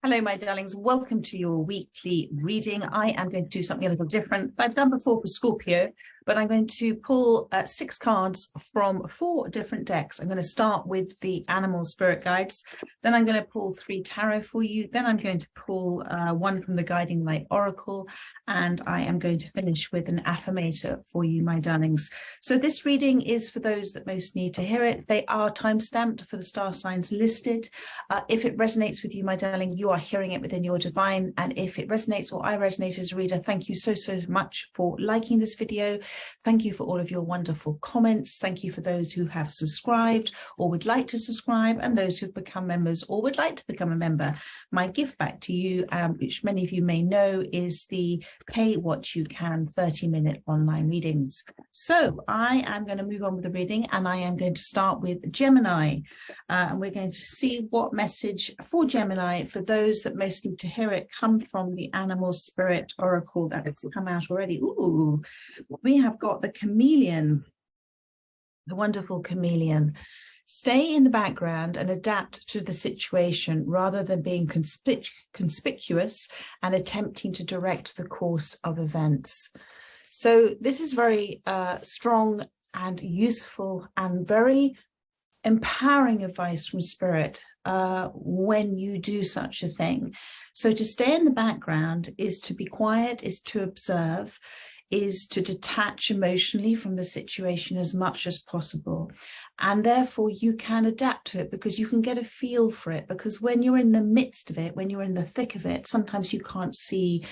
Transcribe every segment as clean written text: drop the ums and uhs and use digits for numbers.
Hello, my darlings. Welcome to your weekly reading. I am going to do something a little different that I've done before for Scorpio, but I'm going to pull 6 cards from 4 different decks. I'm going to start with the animal spirit guides. Then I'm going to pull 3 tarot for you. Then I'm going to pull 1 from the Guiding Light Oracle. And I am going to finish with an affirmator for you, my darlings. So this reading is for those that most need to hear it. They are time-stamped for the star signs listed. If it resonates with you, my darling, you are hearing it within your divine. And if it resonates or I resonate as a reader, thank you so much for liking this video. Thank you for all of your wonderful comments. Thank you for those who have subscribed or would like to subscribe, and those who've become members or would like to become a member. My gift back to you, which many of you may know, is the Pay What You Can 30-minute online readings. So I am going to move on with the reading, and I am going to start with Gemini. And we're going to see what message for Gemini, for those that most need to hear it, come from the Animal Spirit Oracle that has come out already. Ooh, we have got the chameleon, the wonderful chameleon. Stay in the background and adapt to the situation rather than being conspicuous and attempting to direct the course of events. So this is very strong and useful and very empowering advice from Spirit when you do such a thing. So to stay in the background is to be quiet, is to observe, is to detach emotionally from the situation as much as possible. And therefore you can adapt to it because you can get a feel for it, because when you're in the midst of it, when you're in the thick of it, sometimes you can't see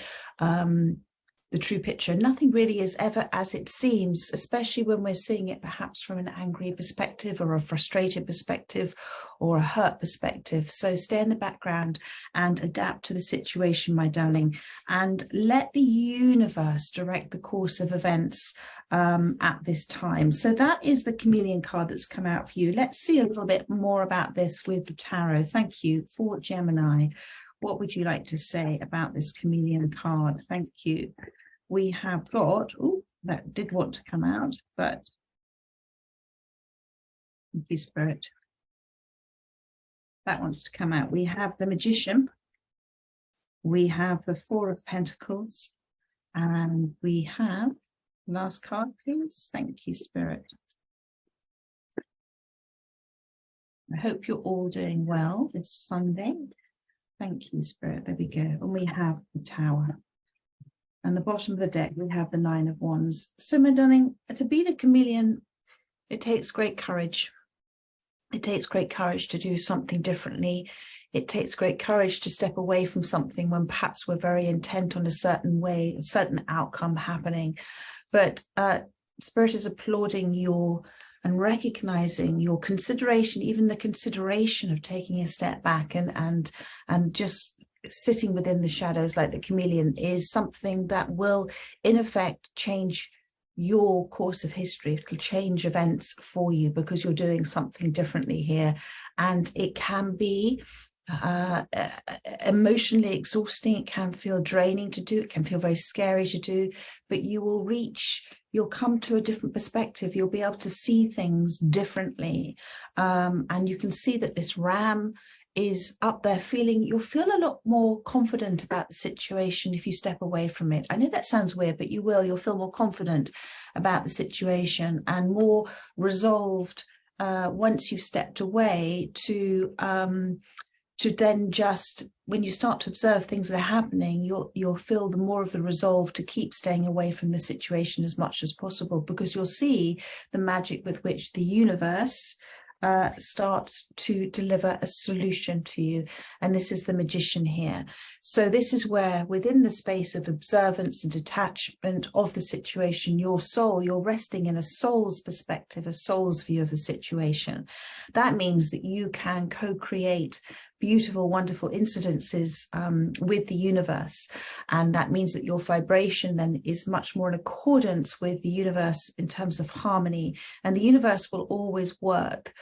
the true picture. Nothing really is ever as it seems, especially when we're seeing it perhaps from an angry perspective or a frustrated perspective or a hurt perspective. So stay in the background and adapt to the situation, my darling, and let the universe direct the course of events at this time. So that is the chameleon card that's come out for you. Let's see a little bit more about this with the tarot. Thank you. For Gemini, what would you like to say about this chameleon card? Thank you. We have got, oh, that did want to come out, but thank you, Spirit. That wants to come out. We have the Magician. We have the 4 of Pentacles. And we have, last card, please. Thank you, Spirit. I hope you're all doing well this Sunday. Thank you, Spirit. There we go. And we have the Tower. And the bottom of the deck, we have the 9 of Wands. So, my darling, to be the chameleon, it takes great courage. It takes great courage to do something differently. It takes great courage to step away from something when perhaps we're very intent on a certain way, a certain outcome happening. But Spirit is applauding your and recognizing your consideration, even the consideration of taking a step back and just sitting within the shadows like the chameleon is something that will in effect change your course of history. It'll change events for you because you're doing something differently here, and it can be emotionally exhausting. It can feel draining to do. It can feel very scary to do, but you will reach, you'll come to a different perspective. You'll be able to see things differently, and you can see that this ram is up there feeling, you'll feel a lot more confident about the situation if you step away from it. I know that sounds weird, but you will. You'll feel more confident about the situation and more resolved once you've stepped away to then just, when you start to observe things that are happening, you'll feel the more of the resolve to keep staying away from the situation as much as possible, because you'll see the magic with which the universe starts to deliver a solution to you. And this is the Magician here. So this is where, within the space of observance and detachment of the situation, your soul, you're resting in a soul's perspective, a soul's view of the situation. That means that you can co-create beautiful, wonderful incidences with the universe. And that means that your vibration then is much more in accordance with the universe in terms of harmony. And the universe will always work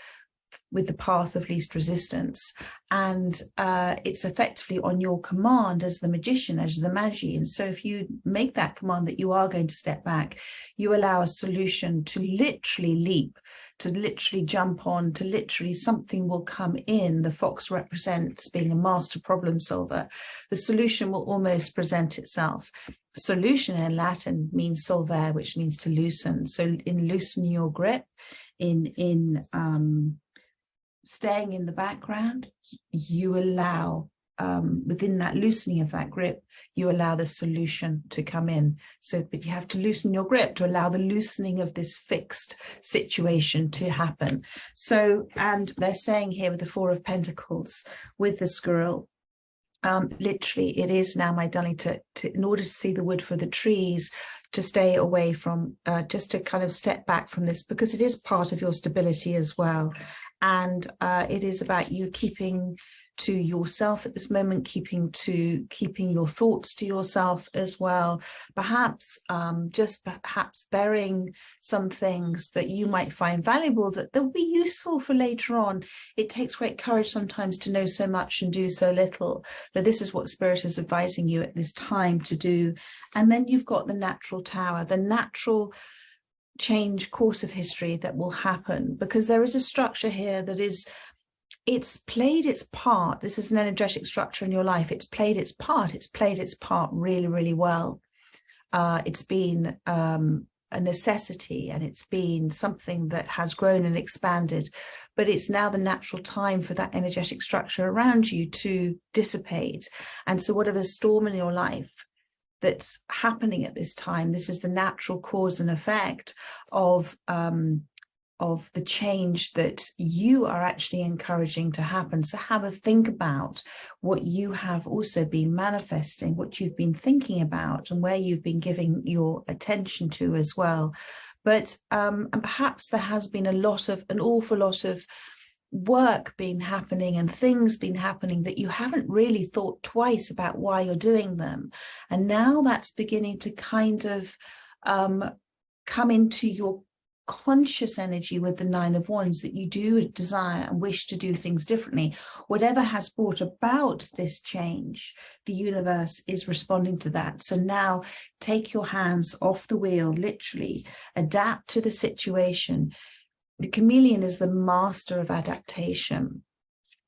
with the path of least resistance, and it's effectively on your command as the magician, as the magi. And so if you make that command that you are going to step back, you allow a solution to literally leap, to literally jump on, to literally something will come in. The fox represents being a master problem solver. The solution will almost present itself. Solution in Latin means solvere, which means to loosen. So in loosening your grip, in staying in the background, you allow, within that loosening of that grip, you allow the solution to come in. So, but you have to loosen your grip to allow the loosening of this fixed situation to happen. So, and they're saying here with the Four of Pentacles, with the squirrel, literally, it is now, my darling, to in order to see the wood for the trees, to stay away from, just to kind of step back from this, because it is part of your stability as well. And it is about you keeping to yourself at this moment, keeping your thoughts to yourself as well. Perhaps just perhaps burying some things that you might find valuable, that they'll be useful for later on. It takes great courage sometimes to know so much and do so little, but this is what Spirit is advising you at this time to do. And then you've got the natural tower, the natural change course of history that will happen, because there is a structure here that is, it's played its part. This is an energetic structure in your life. It's played its part. It's played its part really, really well. It's been a necessity, and it's been something that has grown and expanded, but it's now the natural time for that energetic structure around you to dissipate. And so whatever storm in your life that's happening at this time, this is the natural cause and effect of the change that you are actually encouraging to happen. So have a think about what you have also been manifesting, what you've been thinking about, and where you've been giving your attention to as well. But and perhaps there has been an awful lot of work been happening and things been happening that you haven't really thought twice about why you're doing them. And now that's beginning to kind of come into your conscious energy with the Nine of Wands, that you do desire and wish to do things differently. Whatever has brought about this change, the universe is responding to that. So now take your hands off the wheel, literally adapt to the situation. The chameleon is the master of adaptation.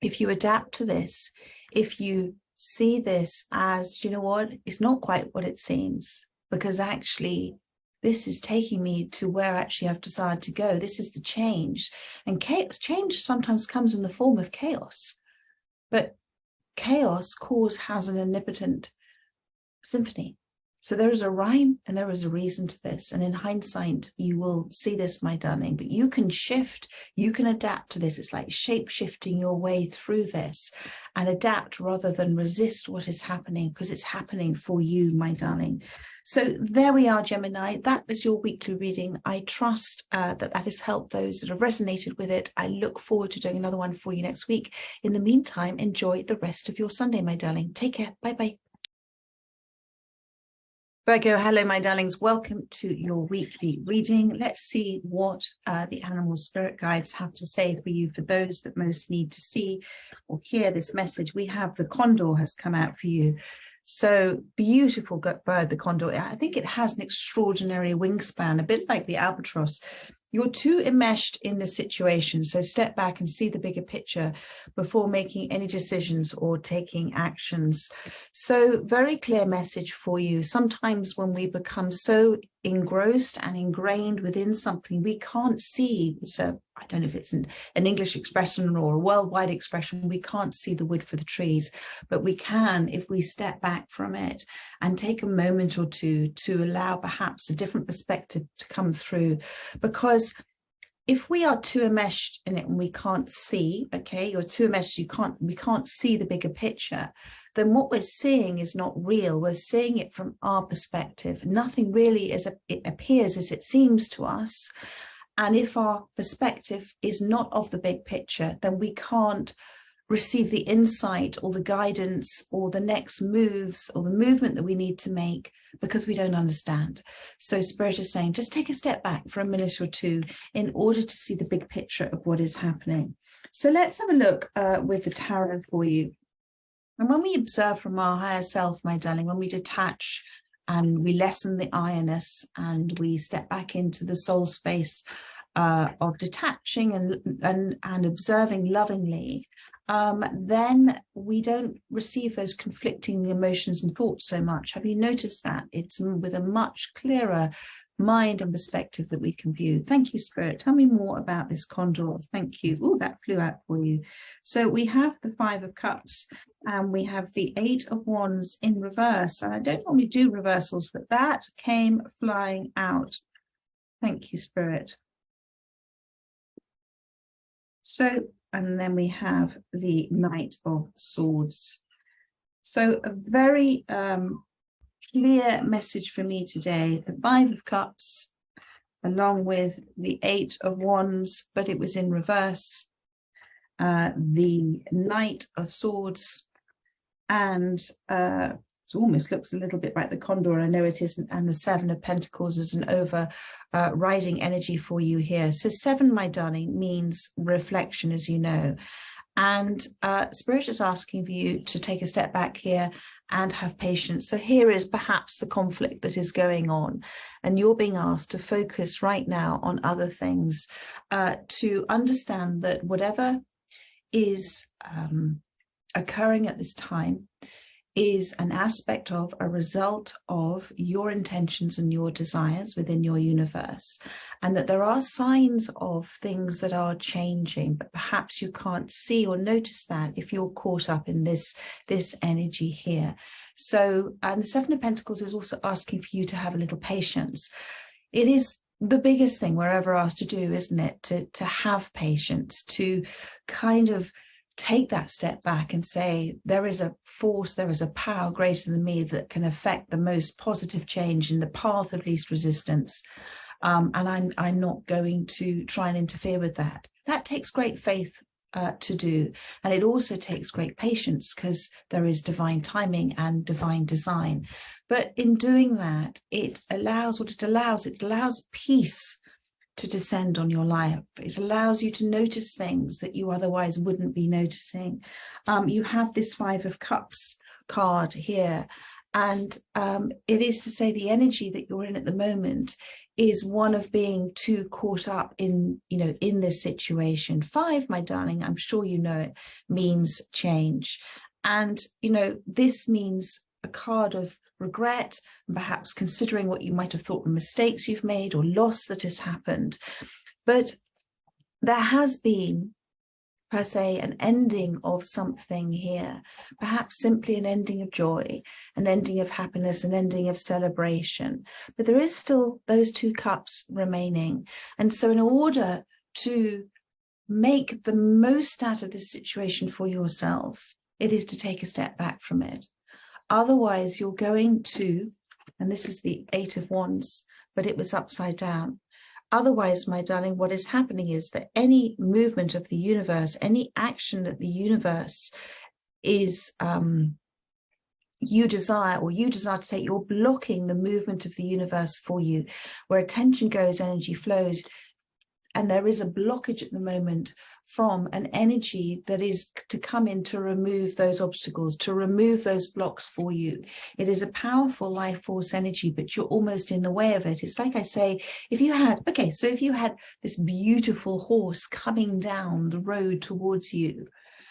If you adapt to this, if you see this as, you know what, it's not quite what it seems, because actually this is taking me to where actually I've decided to go. This is the change. And change sometimes comes in the form of chaos. But chaos has an omnipotent symphony. So there is a rhyme and there is a reason to this. And in hindsight, you will see this, my darling. But you can shift, you can adapt to this. It's like shape-shifting your way through this and adapt rather than resist what is happening, because it's happening for you, my darling. So there we are, Gemini. That was your weekly reading. I trust that has helped those that have resonated with it. I look forward to doing another one for you next week. In the meantime, enjoy the rest of your Sunday, my darling. Take care. Bye-bye. Virgo, hello, my darlings. Welcome to your weekly reading. Let's see what the animal spirit guides have to say for you, for those that most need to see or hear this message. We have the condor has come out for you. So beautiful bird, the condor. I think it has an extraordinary wingspan, a bit like the albatross. You're too enmeshed in the situation, so step back and see the bigger picture before making any decisions or taking actions. So very clear message for you. Sometimes when we become so engrossed and ingrained within something, we can't see. So I don't know if it's an English expression or a worldwide expression. We can't see the wood for the trees, but we can if we step back from it and take a moment or two to allow perhaps a different perspective to come through. Because if we are too enmeshed in it and we can't see, okay, you're too enmeshed, we can't see the bigger picture, then what we're seeing is not real. We're seeing it from our perspective. Nothing really it appears as it seems to us. And if our perspective is not of the big picture, then we can't receive the insight or the guidance or the next moves or the movement that we need to make, because we don't understand. So Spirit is saying, just take a step back for a minute or two in order to see the big picture of what is happening. So let's have a look with the tarot for you. And when we observe from our higher self, my darling, when we detach and we lessen the I-ness and we step back into the soul space of detaching and observing lovingly, then we don't receive those conflicting emotions and thoughts so much. Have you noticed that? It's with a much clearer mind and perspective that we can view. Thank you, Spirit. Tell me more about this condor. Thank you. Oh, that flew out for you. So we have the 5 of Cups and we have the 8 of Wands in reverse. And I don't normally do reversals, but that came flying out. Thank you, Spirit. So, and then we have the Knight of Swords. So a very clear message for me today. The 5 of Cups, along with the 8 of Wands, but it was in reverse. The Knight of Swords, and it almost looks a little bit like the condor. I know it isn't. And the 7 of Pentacles is an overriding energy for you here. So 7, my darling, means reflection, as you know. And Spirit is asking for you to take a step back here and have patience. So here is perhaps the conflict that is going on, and you're being asked to focus right now on other things, to understand that whatever is occurring at this time is an aspect of a result of your intentions and your desires within your universe, and that there are signs of things that are changing, but perhaps you can't see or notice that if you're caught up in this energy here. So, and the 7 of Pentacles is also asking for you to have a little patience. It is the biggest thing we're ever asked to do, isn't it? To have patience, to kind of take that step back and say, there is a force, there is a power greater than me that can affect the most positive change in the path of least resistance. And I'm not going to try and interfere with that. That takes great faith to do. And it also takes great patience, because there is divine timing and divine design. But in doing that, it allows peace to descend on your life. It allows you to notice things that you otherwise wouldn't be noticing. You have this 5 of Cups card here, and it is to say the energy that you're in at the moment is one of being too caught up in, in this situation. 5, my darling, I'm sure you know it, means change. And, this means a card of regret, and perhaps considering what you might have thought the mistakes you've made or loss that has happened. But there has been, per se, an ending of something here, perhaps simply an ending of joy, an ending of happiness, an ending of celebration. But there is still those 2 cups remaining. And so in order to make the most out of this situation for yourself, it is to take a step back from it. Otherwise, you're going to, and this is the 8 of Wands, but it was upside down. Otherwise, my darling, what is happening is that any movement of the universe, any action that the universe is you desire to take, you're blocking the movement of the universe for you. Where attention goes, energy flows. And there is a blockage at the moment from an energy that is to come in to remove those obstacles, to remove those blocks for you. It is a powerful life force energy, but you're almost in the way of it. It's like I say, if you had this beautiful horse coming down the road towards you,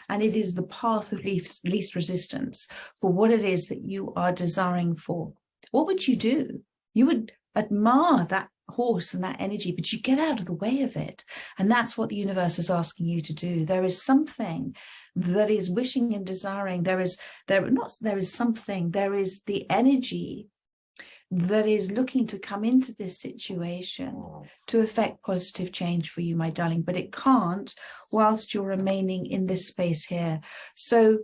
and it is the path of least resistance for what it is that you are desiring for, what would you do? You would admire that horse and that energy, but you get out of the way of it. And that's what the universe is asking you to do. There is something that is wishing and desiring. There is the energy that is looking to come into this situation to affect positive change for you, my darling, but it can't whilst you're remaining in this space here. So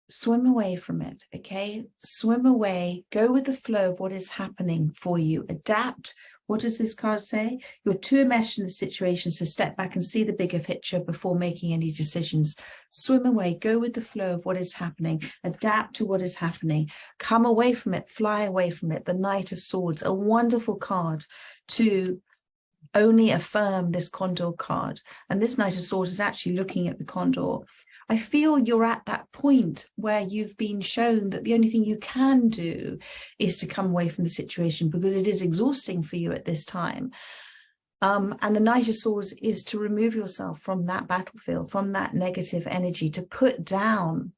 swim away from it, okay? Swim away, go with the flow of what is happening for you. Adapt. What does this card say? You're too enmeshed in the situation, so step back and see the bigger picture before making any decisions. Swim away, go with the flow of what is happening, adapt to what is happening, come away from it, fly away from it. The Knight of Swords, a wonderful card to only affirm this Condor card. And this Knight of Swords is actually looking at the Condor. I feel you're at that point where you've been shown that the only thing you can do is to come away from the situation, because it is exhausting for you at this time. And the Knight of Swords is to remove yourself from that battlefield, from that negative energy, to put down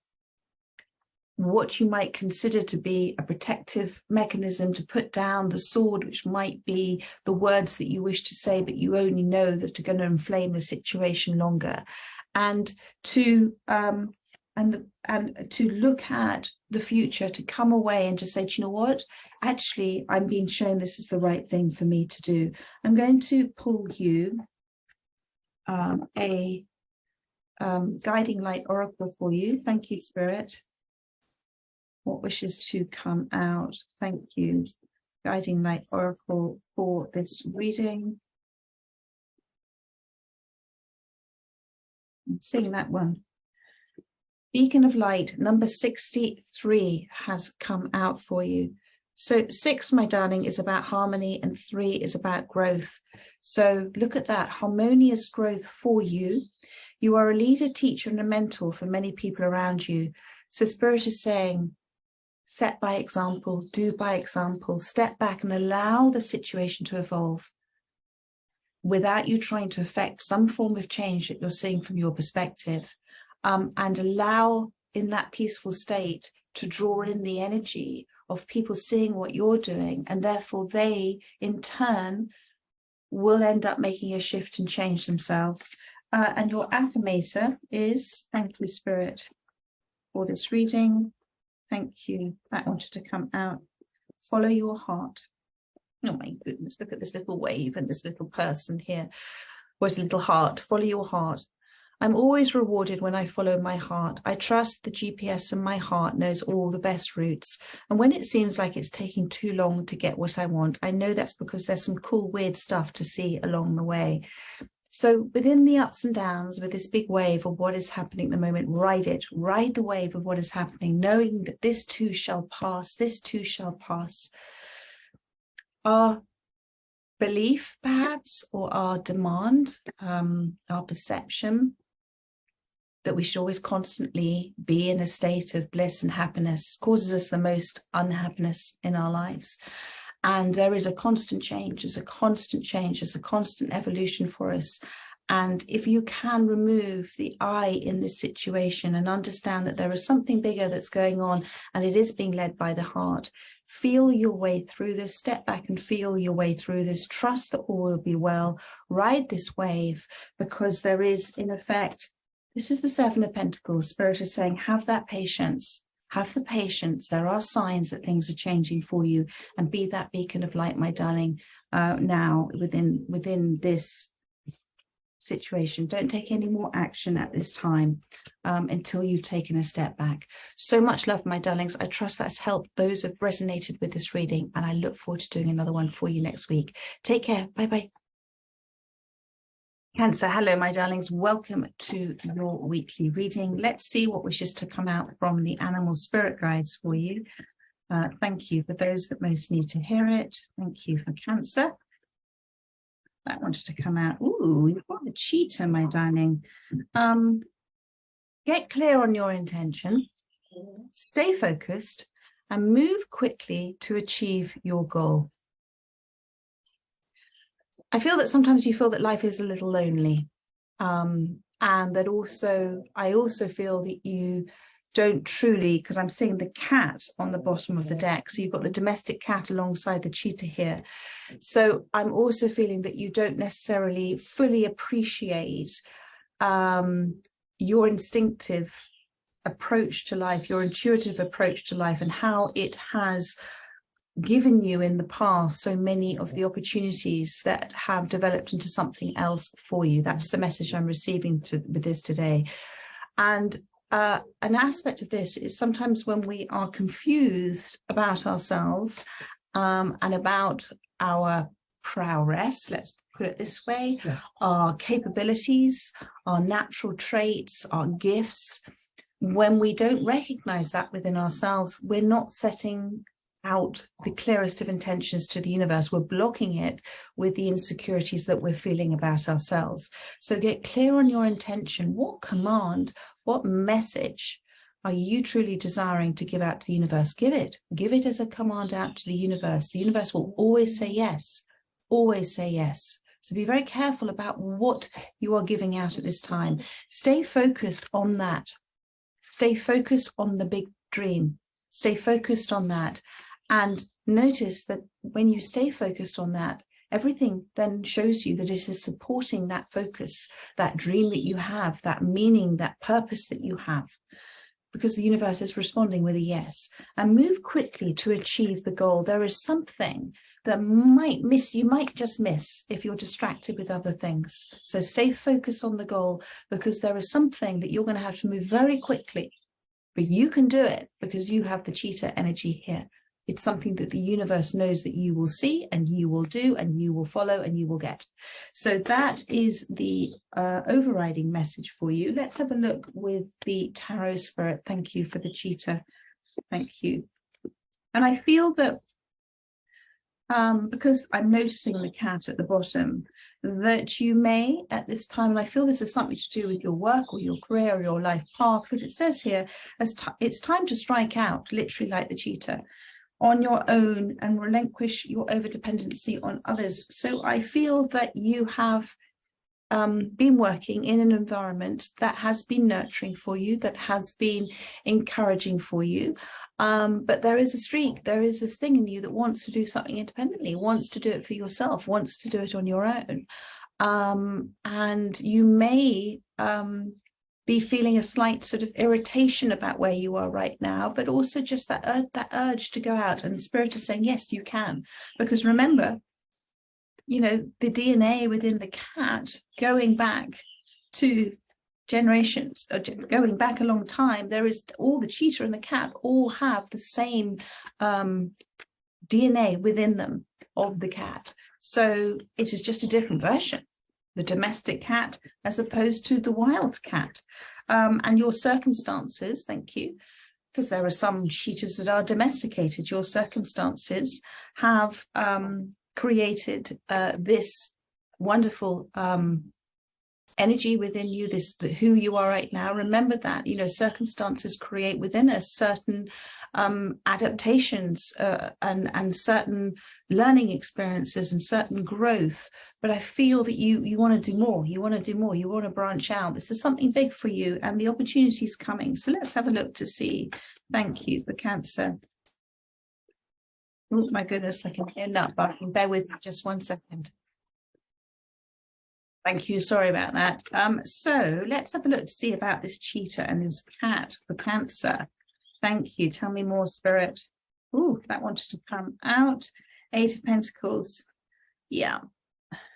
what you might consider to be a protective mechanism, to put down the sword, which might be the words that you wish to say, but you only know that are going to inflame the situation longer. And to to look at the future, to come away and to say, do you know what? Actually, I'm being shown this is the right thing for me to do. I'm going to pull you a guiding light oracle for you. Thank you, Spirit. What wishes to come out? Thank you. Guiding light oracle for this reading. I'm seeing that one. Beacon of Light, number 63 has come out for you. So 6, my darling, is about harmony, and 3 is about growth. So look at that, harmonious growth for you. You are a leader, teacher, and a mentor for many people around you. So Spirit is saying, set by example, do by example, step back and allow the situation to evolve without you trying to affect some form of change that you're seeing from your perspective. And allow in that peaceful state to draw in the energy of people seeing what you're doing, and therefore they in turn will end up making a shift and change themselves. And your affirmator is, thank you, Spirit, for this reading. Thank you. That wanted to come out. Follow your heart. Oh my goodness, look at this little wave and this little person here. Or this little heart. Follow your heart. I'm always rewarded when I follow my heart. I trust the GPS in my heart knows all the best routes. And when it seems like it's taking too long to get what I want, I know that's because there's some cool, weird stuff to see along the way. So within the ups and downs, with this big wave of what is happening at the moment, ride it. Ride the wave of what is happening, knowing that this too shall pass. This too shall pass. Our belief, perhaps, or our demand, our perception, that we should always constantly be in a state of bliss and happiness causes us the most unhappiness in our lives. And there is a constant change, there's a constant change, there's a constant evolution for us. And if you can remove the I in this situation and understand that there is something bigger that's going on, and it is being led by the heart, feel your way through this, step back and feel your way through this, trust that all will be well, ride this wave, because there is, in effect, this is the 7 of Pentacles. Spirit is saying, have that patience. Have the patience. There are signs that things are changing for you, and be that beacon of light, my darling, now within this situation. Don't take any more action at this time until you've taken a step back. So much love, my darlings. I trust that's helped those who have resonated with this reading, and I look forward to doing another one for you next week. Take care. Bye-bye. Cancer, hello, my darlings. Welcome to your weekly reading. Let's see what wishes to come out from the animal spirit guides for you. Thank you for those that most need to hear it. Thank you for Cancer. That wanted to come out. Ooh, you've got the cheetah, my darling. Get clear on your intention, stay focused, and move quickly to achieve your goal. I feel that sometimes you feel that life is a little lonely, and that also, I also feel that you don't truly, because I'm seeing the cat on the bottom of the deck, so you've got the domestic cat alongside the cheetah here. So I'm also feeling that you don't necessarily fully appreciate your instinctive approach to life, your intuitive approach to life, and how it has given you in the past so many of the opportunities that have developed into something else for you. That's the message I'm receiving with this today. And an aspect of this is sometimes when we are confused about ourselves and about our prowess, let's put it this way, our capabilities, our natural traits, our gifts. When we don't recognize that within ourselves, we're not setting out the clearest of intentions to the universe. We're blocking it with the insecurities that we're feeling about ourselves. So get clear on your intention. What command, what message are you truly desiring to give out to the universe? Give it as a command out to the universe. The universe will always say yes, always say yes. So be very careful about what you are giving out at this time. Stay focused on that. Stay focused on the big dream. Stay focused on that. And notice that when you stay focused on that, everything then shows you that it is supporting that focus, that dream that you have, that meaning, that purpose that you have, because the universe is responding with a yes. And move quickly to achieve the goal. There is something that you might just miss if you're distracted with other things. So stay focused on the goal, because there is something that you're going to have to move very quickly, but you can do it because you have the cheetah energy here. It's something that the universe knows that you will see and you will do and you will follow and you will get. So that is the overriding message for you. Let's have a look with the tarot spirit. Thank you for the cheetah. Thank you. And I feel that because I'm noticing the cat at the bottom, that you may at this time, and I feel this is something to do with your work or your career or your life path, because it says here, it's time to strike out, literally like the cheetah, on your own and relinquish your overdependency on others. So I feel that you have been working in an environment that has been nurturing for you, that has been encouraging for you. But there is a streak, there is this thing in you that wants to do something independently, wants to do it for yourself, wants to do it on your own. And you may be feeling a slight sort of irritation about where you are right now, but also just that urge to go out, and Spirit is saying, yes, you can. Because remember, you know, the DNA within the cat, going back to generations, going back a long time, there is all the cheetah and the cat all have the same DNA within them of the cat. So it is just a different version, the domestic cat as opposed to the wild cat. And your circumstances, thank you, because there are some cheetahs that are domesticated. Your circumstances have created this wonderful energy within you, who you are right now. Remember that, you know, circumstances create within us certain adaptations and certain learning experiences and certain growth. But I feel that you want to do more. You want to do more. You want to branch out. This is something big for you, and the opportunity is coming. So let's have a look to see. Thank you for Cancer. Oh my goodness, I can hear nut barking. Bear with me just 1 second. Thank you. Sorry about that. So let's have a look to see about this cheetah and this cat for Cancer. Thank you. Tell me more, Spirit. Ooh, that wanted to come out. 8 of Pentacles. Yeah.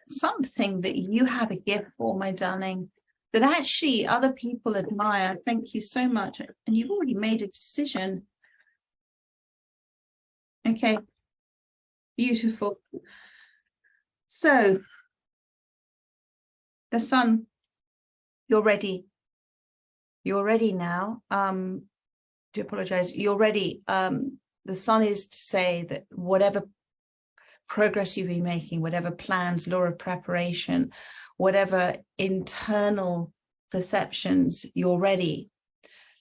Something that you have a gift for, my darling, that actually other people admire. Thank you so much. And you've already made a decision. Okay. Beautiful. So the sun, you're ready. You're ready now. Do apologize. You're ready. The sun is to say that whatever progress you've been making, whatever plans, law of preparation, whatever internal perceptions, you're ready.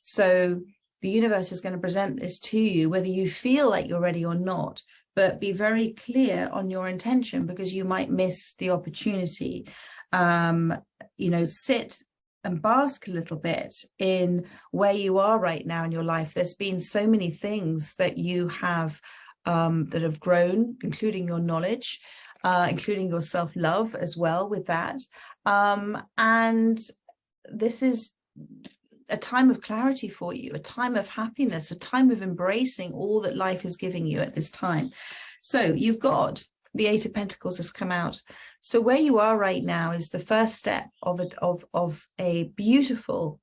So the universe is going to present this to you, whether you feel like you're ready or not, but be very clear on your intention, because you might miss the opportunity. You know, sit and bask a little bit in where you are right now in your life. There's been so many things that you have that have grown, including your knowledge, including your self-love as well with that. And this is a time of clarity for you, a time of happiness, a time of embracing all that life is giving you at this time. So you've got the 8 of Pentacles has come out. So where you are right now is the first step of a beautiful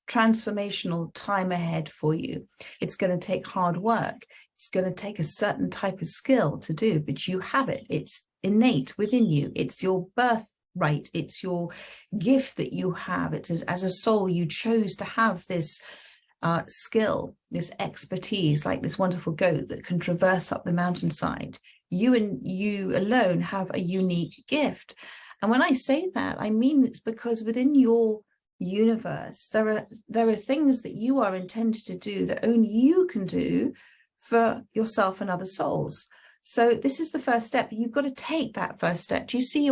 transformational time ahead for you. It's going to take hard work. It's going to take a certain type of skill to do, but you have it. It's innate within you. It's your birthright. It's your gift that you have. It's as a soul, you chose to have this skill, this expertise, like this wonderful goat that can traverse up the mountainside. You and you alone have a unique gift. And when I say that, I mean it's because within your universe, there are things that you are intended to do that only you can do for yourself and other souls. So this is the first step. You've got to take that first step. Do you see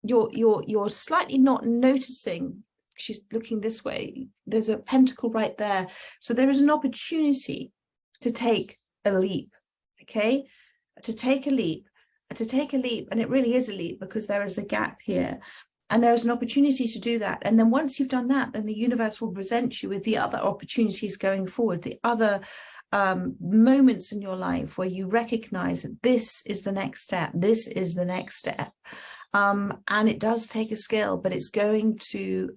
you're slightly not noticing? She's looking this way. There's a pentacle right there. So there is an opportunity to take a leap, okay? To take a leap, and it really is a leap because there is a gap here. And there is an opportunity to do that. And then once you've done that, then the universe will present you with the other opportunities going forward, the other moments in your life where you recognize that this is the next step. This is the next step. And it does take a skill, but it's going to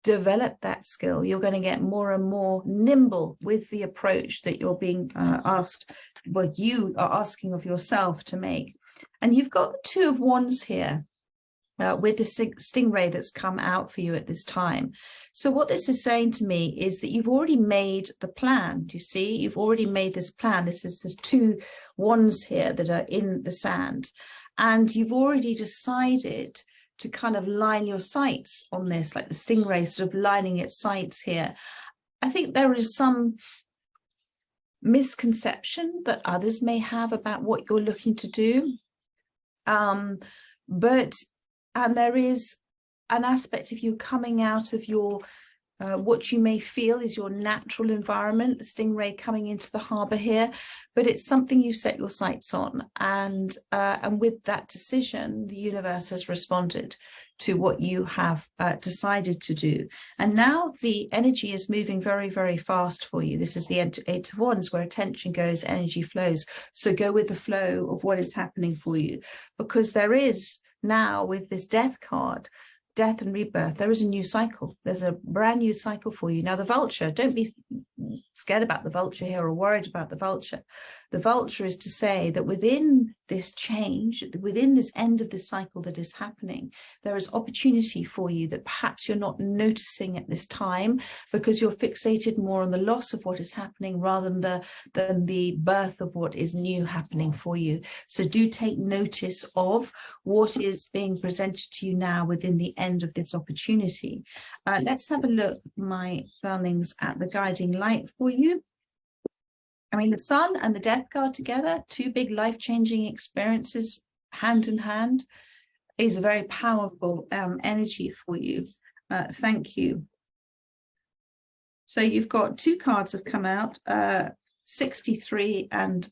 develop that skill. You're going to get more and more nimble with the approach that you're being asked, what you are asking of yourself to make. And you've got the Two of Wands here. With the stingray that's come out for you at this time. So what this is saying to me is that you've already made the plan. Do you see? You've already made this plan. There's two wands here that are in the sand. And you've already decided to kind of line your sights on this, like the stingray sort of lining its sights here. I think there is some misconception that others may have about what you're looking to do. And there is an aspect of you coming out of your, what you may feel is your natural environment, the stingray coming into the harbour here, but it's something you set your sights on. And with that decision, the universe has responded to what you have decided to do. And now the energy is moving very, very fast for you. This is the Eight of Wands, where attention goes, energy flows. So go with the flow of what is happening for you, because there is now, with this Death card, death and rebirth, there is a new cycle. There's a brand new cycle for you. Now, the vulture, don't be scared about the vulture here or worried about the vulture. The vulture is to say that within this change, within this end of this cycle that is happening, there is opportunity for you that perhaps you're not noticing at this time because you're fixated more on the loss of what is happening rather than the birth of what is new happening for you. So do take notice of what is being presented to you now within the end of this opportunity. Let's have a look, my darlings, at the guiding light for you. I mean, the Sun and the Death card together, two big life-changing experiences hand in hand, is a very powerful energy for you. Thank you. So you've got two cards have come out, 63 and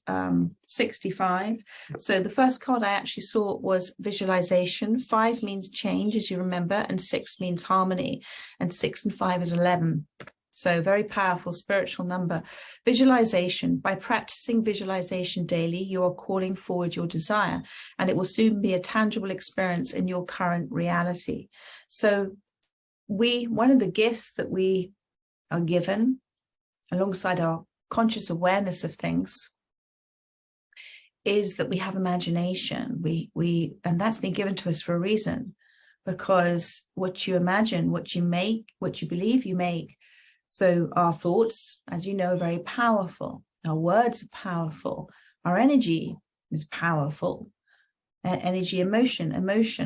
65. So the first card I actually saw was visualization. 5 means change, as you remember, and 6 means harmony, and 6 and 5 is 11. So very powerful spiritual number. Visualization. By practicing visualization daily, you are calling forward your desire, and it will soon be a tangible experience in your current reality. So one of the gifts that we are given alongside our conscious awareness of things is that we have imagination. And that's been given to us for a reason, because what you imagine, what you make, what you believe you make. So our thoughts, as you know, are very powerful. Our words are powerful. Our energy is powerful. Energy, emotion,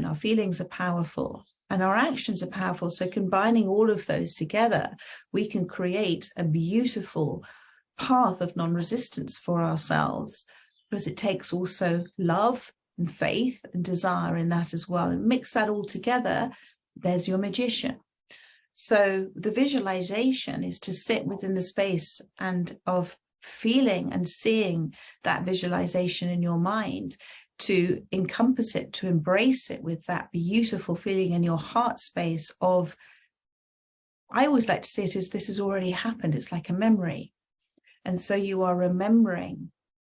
our feelings are powerful. And our actions are powerful. So combining all of those together, we can create a beautiful path of non-resistance for ourselves, because it takes also love and faith and desire in that as well. And mix that all together, there's your magician. So the visualization is to sit within the space and of feeling and seeing that visualization in your mind, to encompass it, to embrace it with that beautiful feeling in your heart space of, I always like to see it as this has already happened. It's like a memory. And so you are remembering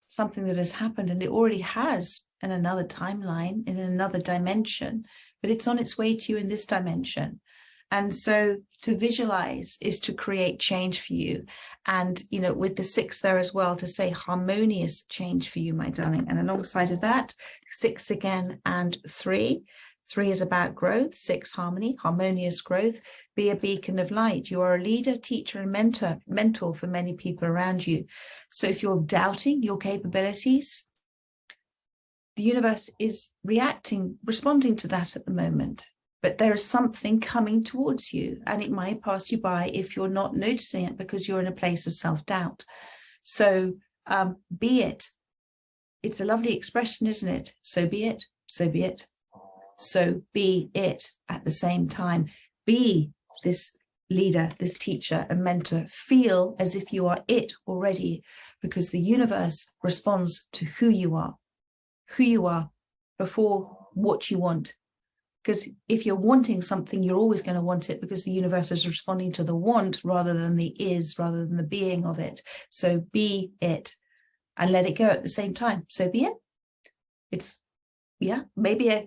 something that has happened, and it already has in another timeline, in another dimension, but it's on its way to you in this dimension. And so to visualize is to create change for you. And, you know, with the 6 there as well, to say harmonious change for you, my darling. And alongside of that, 6 again and 3. 3 is about growth. 6, harmony, harmonious growth. Be a beacon of light. You are a leader, teacher, and mentor for many people around you. So if you're doubting your capabilities, the universe is responding to that at the moment. But there is something coming towards you, and it might pass you by if you're not noticing it because you're in a place of self-doubt. So be it. It's a lovely expression, isn't it? So be it, so be it. So be it at the same time. Be this leader, this teacher and mentor. Feel as if you are it already, because the universe responds to who you are before what you want. Because if you're wanting something, you're always going to want it, because the universe is responding to the want rather than the is, rather than the being of it. So be it and let it go at the same time. So be it. It's, yeah, maybe a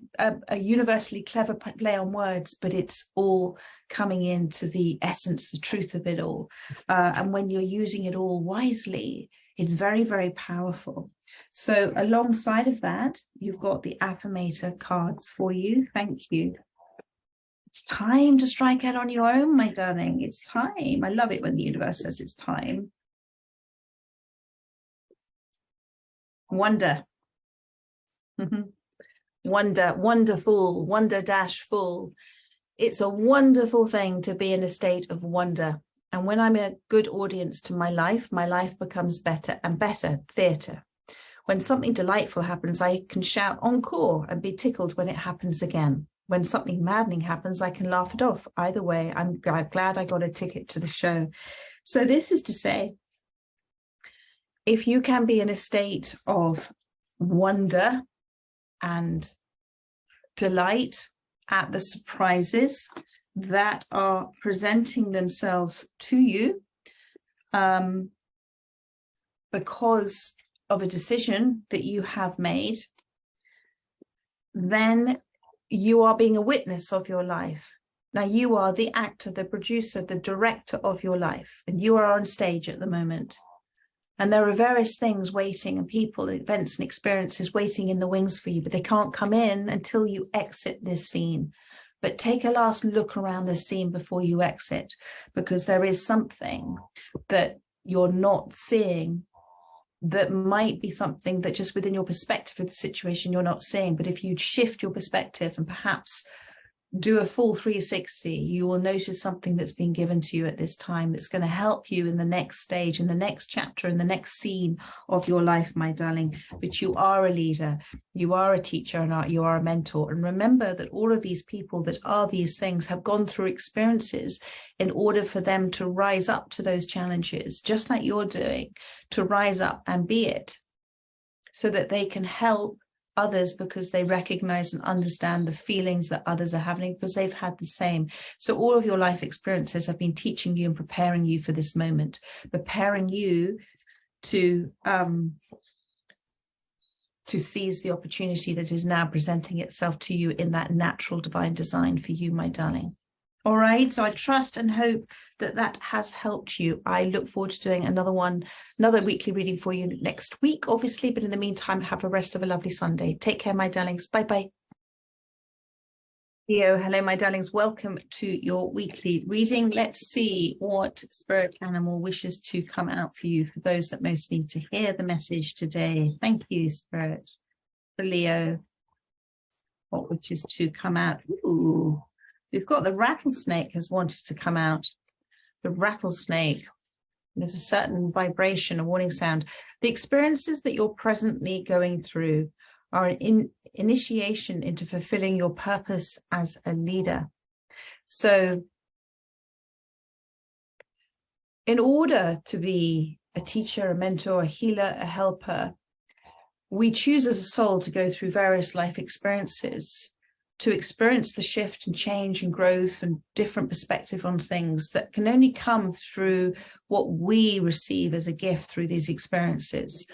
universally clever play on words, but it's all coming into the essence, the truth of it all. And when you're using it all wisely, it's very, very powerful. So alongside of that, you've got the affirmator cards for you. Thank you. It's time to strike out on your own, my darling. It's time. I love it when the universe says it's time. Wonder. Wonder, wonderful, wonder-full. It's a wonderful thing to be in a state of wonder. And when I'm a good audience to my life becomes better and better theatre. When something delightful happens, I can shout encore and be tickled when it happens again. When something maddening happens, I can laugh it off. Either way, I'm glad I got a ticket to the show. So this is to say, if you can be in a state of wonder and delight at the surprises that are presenting themselves to you because of a decision that you have made, then you are being a witness of your life. Now you are the actor, the producer, the director of your life, and you are on stage at the moment. And there are various things waiting, and people, events and experiences waiting in the wings for you, but they can't come in until you exit this scene. But take a last look around the scene before you exit, because there is something that you're not seeing that might be something that just within your perspective of the situation you're not seeing. But if you shift your perspective and perhaps do a full 360, you will notice something that's been given to you at this time that's going to help you in the next stage, in the next chapter, in the next scene of your life, my darling. But you are a leader, you are a teacher, and you are a mentor. And remember that all of these people that are these things have gone through experiences in order for them to rise up to those challenges, just like you're doing, to rise up and be it, so that they can help others, because they recognize and understand the feelings that others are having, because they've had the same. So all of your life experiences have been teaching you and preparing you for this moment, preparing you to seize the opportunity that is now presenting itself to you in that natural divine design for you, my darling. All right, so I trust and hope that that has helped you. I look forward to doing another weekly reading for you next week, obviously. But in the meantime, have a rest of a lovely Sunday. Take care, my darlings. Bye-bye. Leo, hello, my darlings. Welcome to your weekly reading. Let's see what spirit animal wishes to come out for you, for those that most need to hear the message today. Thank you, Spirit. For Leo, what wishes to come out? Ooh. We've got the rattlesnake has wanted to come out. The rattlesnake. There's a certain vibration, a warning sound. The experiences that you're presently going through are an initiation into fulfilling your purpose as a leader. So in order to be a teacher, a mentor, a healer, a helper, we choose as a soul to go through various life experiences, to experience the shift and change and growth and different perspective on things that can only come through what we receive as a gift through these experiences.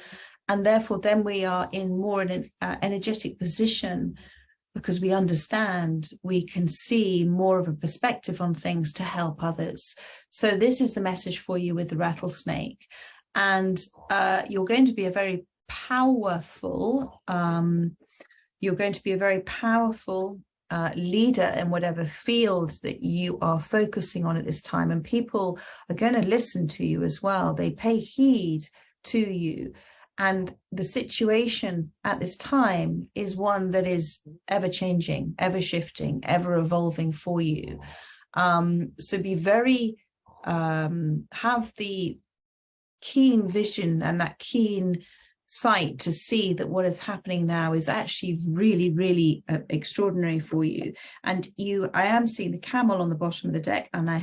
And therefore, then we are in more an energetic position, because we understand, we can see more of a perspective on things to help others. So this is the message for you with the rattlesnake. And you're going to be a very powerful leader in whatever field that you are focusing on at this time, and people are going to listen to you as well. They pay heed to you, and the situation at this time is one that is ever changing, ever shifting, ever evolving for you. So be very have the keen vision and that keen sight to see that what is happening now is actually really, really extraordinary for you. And I am seeing the camel on the bottom of the deck, and I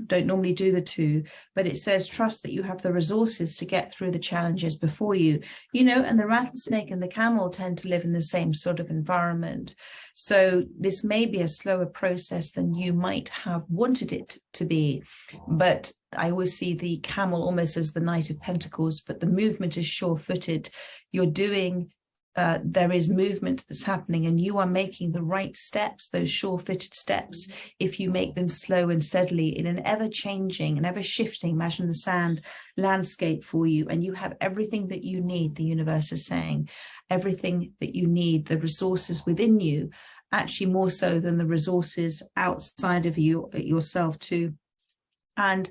don't normally do the two, but it says trust that you have the resources to get through the challenges before you, and the rattlesnake and the camel tend to live in the same sort of environment. So this may be a slower process than you might have wanted it to be, but I always see the camel almost as the Knight of Pentacles, but the movement is sure-footed. You're doing, there is movement that's happening, and you are making the right steps, those sure-footed steps, if you make them slow and steadily in an ever-changing and ever-shifting, imagine the sand landscape for you, and you have everything that you need, the universe is saying, everything that you need, the resources within you, actually more so than the resources outside of you, yourself too. And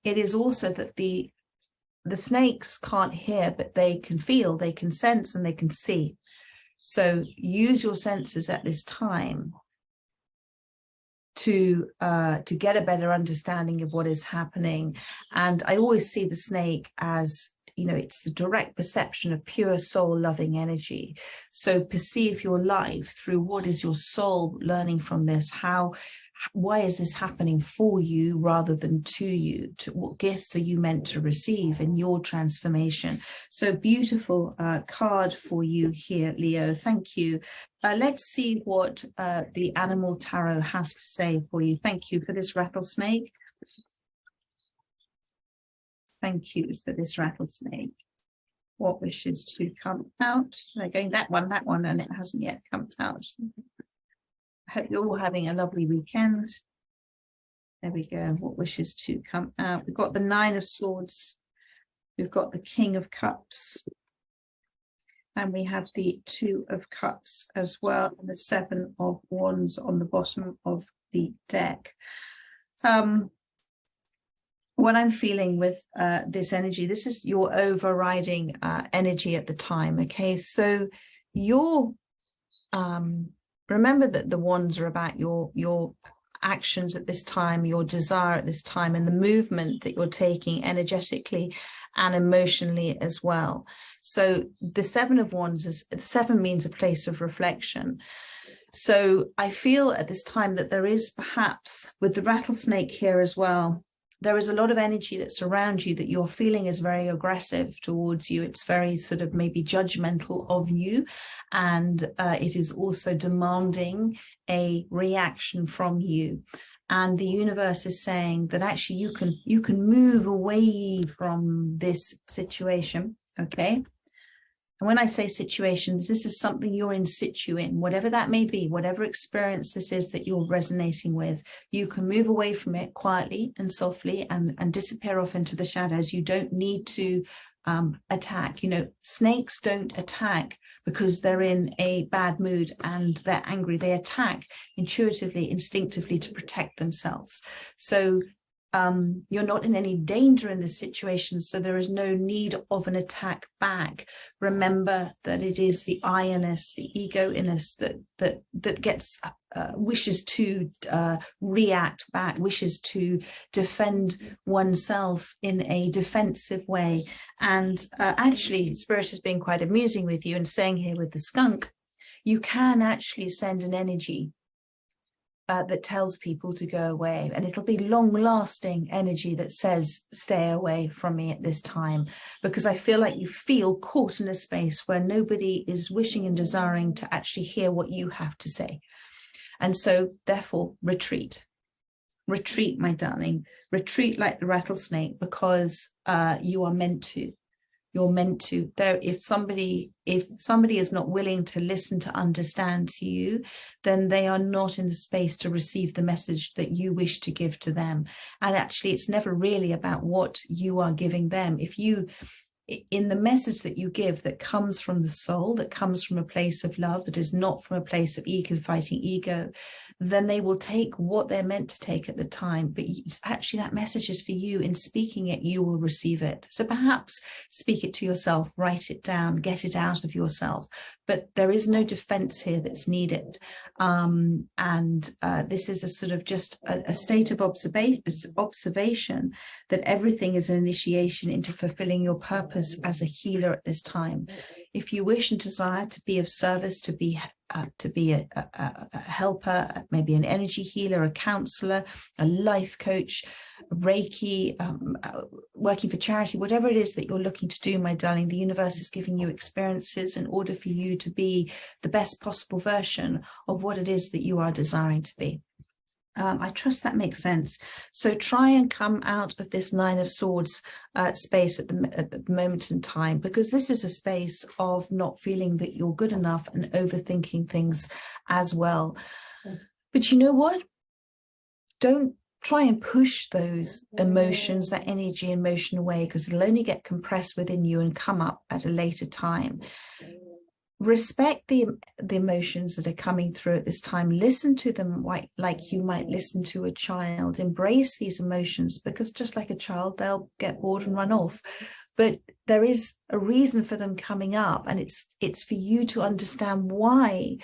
it is also that the snakes can't hear, but they can feel, they can sense, and they can see. So use your senses at this time to get a better understanding of what is happening. And I always see the snake as, it's the direct perception of pure soul loving energy. So perceive your life through what is your soul learning from this, why is this happening for you rather than to you? What gifts are you meant to receive in your transformation? So beautiful card for you here, Leo. Thank you. Let's see what the Animal Tarot has to say for you. Thank you for this rattlesnake. Thank you for this rattlesnake. What wishes to come out? They're going that one, and it hasn't yet come out. I hope you're all having a lovely weekend. There we go. What wishes to come out? We've got the Nine of Swords. We've got the King of Cups. And we have the Two of Cups as well. And the Seven of Wands on the bottom of the deck. What I'm feeling with this energy, this is your overriding energy at the time. Okay, so your remember that the wands are about your actions at this time, your desire at this time, and the movement that you're taking energetically and emotionally as well. So the Seven of Wands seven means a place of reflection. So I feel at this time that there is perhaps, with the rattlesnake here as well, there is a lot of energy that's around you that you're feeling is very aggressive towards you. It's very sort of maybe judgmental of you. And it is also demanding a reaction from you. And the universe is saying that actually you can move away from this situation. Okay. And when I say situations, this is something you're in situ in, whatever that may be, whatever experience this is that you're resonating with, you can move away from it quietly and softly and disappear off into the shadows. You don't need to attack. Snakes don't attack because they're in a bad mood and they're angry. They attack intuitively, instinctively to protect themselves. So you're not in any danger in this situation, so there is no need of an attack back. Remember that it is the I in us, the ego in us that gets wishes to react back, wishes to defend oneself in a defensive way. And actually, Spirit has been quite amusing with you and saying here with the skunk, you can actually send an energy that tells people to go away, and it'll be long-lasting energy that says stay away from me at this time, because I feel like you feel caught in a space where nobody is wishing and desiring to actually hear what you have to say. And so therefore retreat, my darling, retreat like the rattlesnake, because you are meant to. You're meant to. If somebody is not willing to listen, to understand to you, then they are not in the space to receive the message that you wish to give to them. And actually, it's never really about what you are giving them. If you in the message that you give that comes from the soul, that comes from a place of love, that is not from a place of ego fighting ego, then they will take what they're meant to take at the time. But actually that message is for you. In speaking it, you will receive it. So perhaps speak it to yourself, write it down, get it out of yourself. But there is no defense here that's needed. This is a sort of just a state of observation that everything is an initiation into fulfilling your purpose as a healer at this time. If you wish and desire to be of service, to be a helper, maybe an energy healer, a counselor, a life coach, Reiki, working for charity, whatever it is that you're looking to do, my darling, the universe is giving you experiences in order for you to be the best possible version of what it is that you are desiring to be. I trust that makes sense. So try and come out of this Nine of Swords space at the moment in time, because this is a space of not feeling that you're good enough and overthinking things as well. But you know what? Don't try and push those emotions, that energy and emotion away, because it'll only get compressed within you and come up at a later time. Respect the emotions that are coming through at this time. Listen to them like you might listen to a child. Embrace these emotions, because just like a child, they'll get bored and run off. But there is a reason for them coming up, and it's for you to understand why.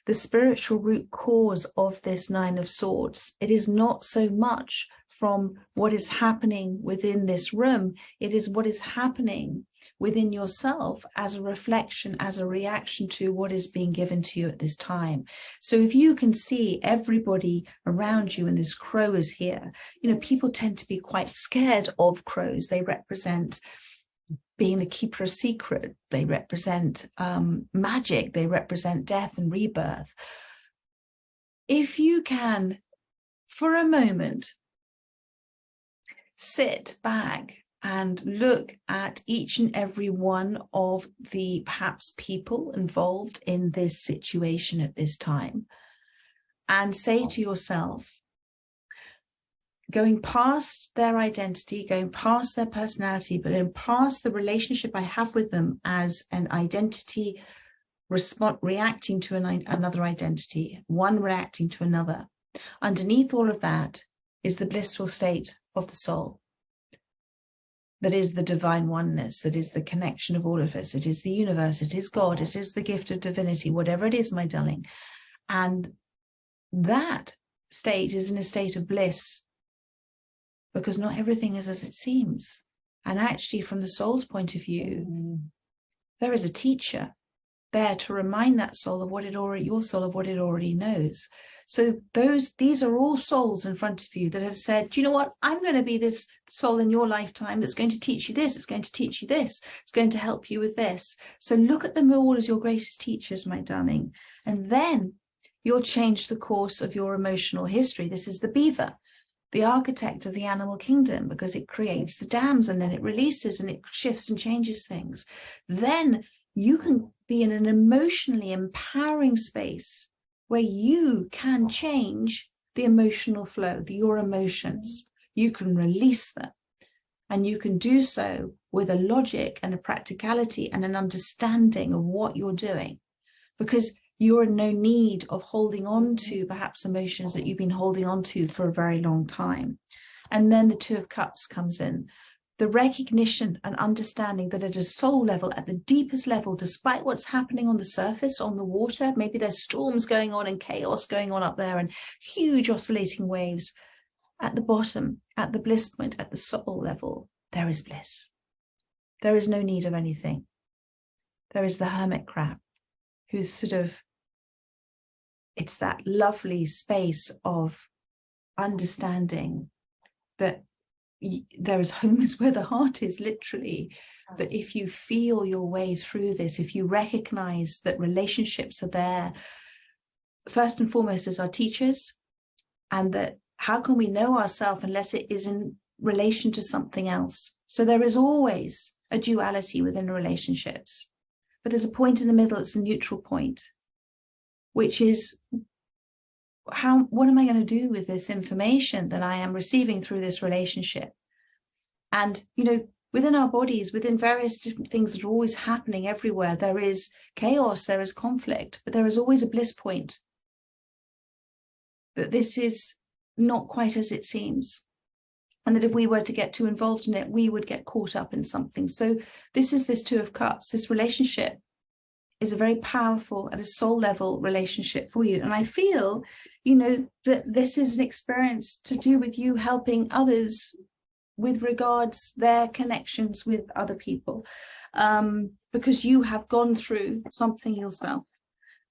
The spiritual root cause of this Nine of Swords, it is not so much from what is happening within this room. It is what is happening within yourself as a reflection, as a reaction to what is being given to you at this time. So if you can see everybody around you, and this crow is here, you know, people tend to be quite scared of crows. They represent being the keeper of secret. They represent magic. They represent death and rebirth. If you can, for a moment, sit back and look at each and every one of the perhaps people involved in this situation at this time, and say to yourself, going past their identity, going past their personality, but going past the relationship I have with them as an identity reacting to another identity, one reacting to another. Underneath all of that is the blissful state of the soul. That is the divine oneness, that is the connection of all of us. It is the universe, it is God, it is the gift of divinity, whatever it is, my darling. And that state is in a state of bliss, because not everything is as it seems. And actually, from the soul's point of view, there is a teacher there to remind that soul of what it already, your soul of what it already knows. So these are all souls in front of you that have said, do you know what? I'm going to be this soul in your lifetime that's going to teach you this. It's going to teach you this. It's going to help you with this. So look at them all as your greatest teachers, my darling. And then you'll change the course of your emotional history. This is the beaver, the architect of the animal kingdom, because it creates the dams and then it releases and it shifts and changes things. Then you can be in an emotionally empowering space where you can change the emotional flow, your emotions. You can release them, and you can do so with a logic and a practicality and an understanding of what you're doing, because you're in no need of holding on to perhaps emotions that you've been holding on to for a very long time. And then the Two of Cups comes in. The recognition and understanding that at a soul level, at the deepest level, despite what's happening on the surface, on the water, maybe there's storms going on and chaos going on up there and huge oscillating waves. At the bottom, at the bliss point, at the soul level, there is bliss. There is no need of anything. There is the hermit crab, who's sort of, it's that lovely space of understanding that there is home is where the heart is, literally. That if you feel your way through this, if you recognize that relationships are there, first and foremost as our teachers, and that how can we know ourselves unless it is in relation to something else? So there is always a duality within relationships, but there's a point in the middle, it's a neutral point, which is what am I going to do with this information that I am receiving through this relationship? And, you know, within our bodies, within various different things that are always happening everywhere. There is chaos, there is conflict, but there is always a bliss point. That this is not quite as it seems. And that if we were to get too involved in it, we would get caught up in something. So this is this Two of Cups. This relationship is a very powerful, at a soul level relationship for you. And I feel, you know, that this is an experience to do with you helping others with regards their connections with other people, because you have gone through something yourself.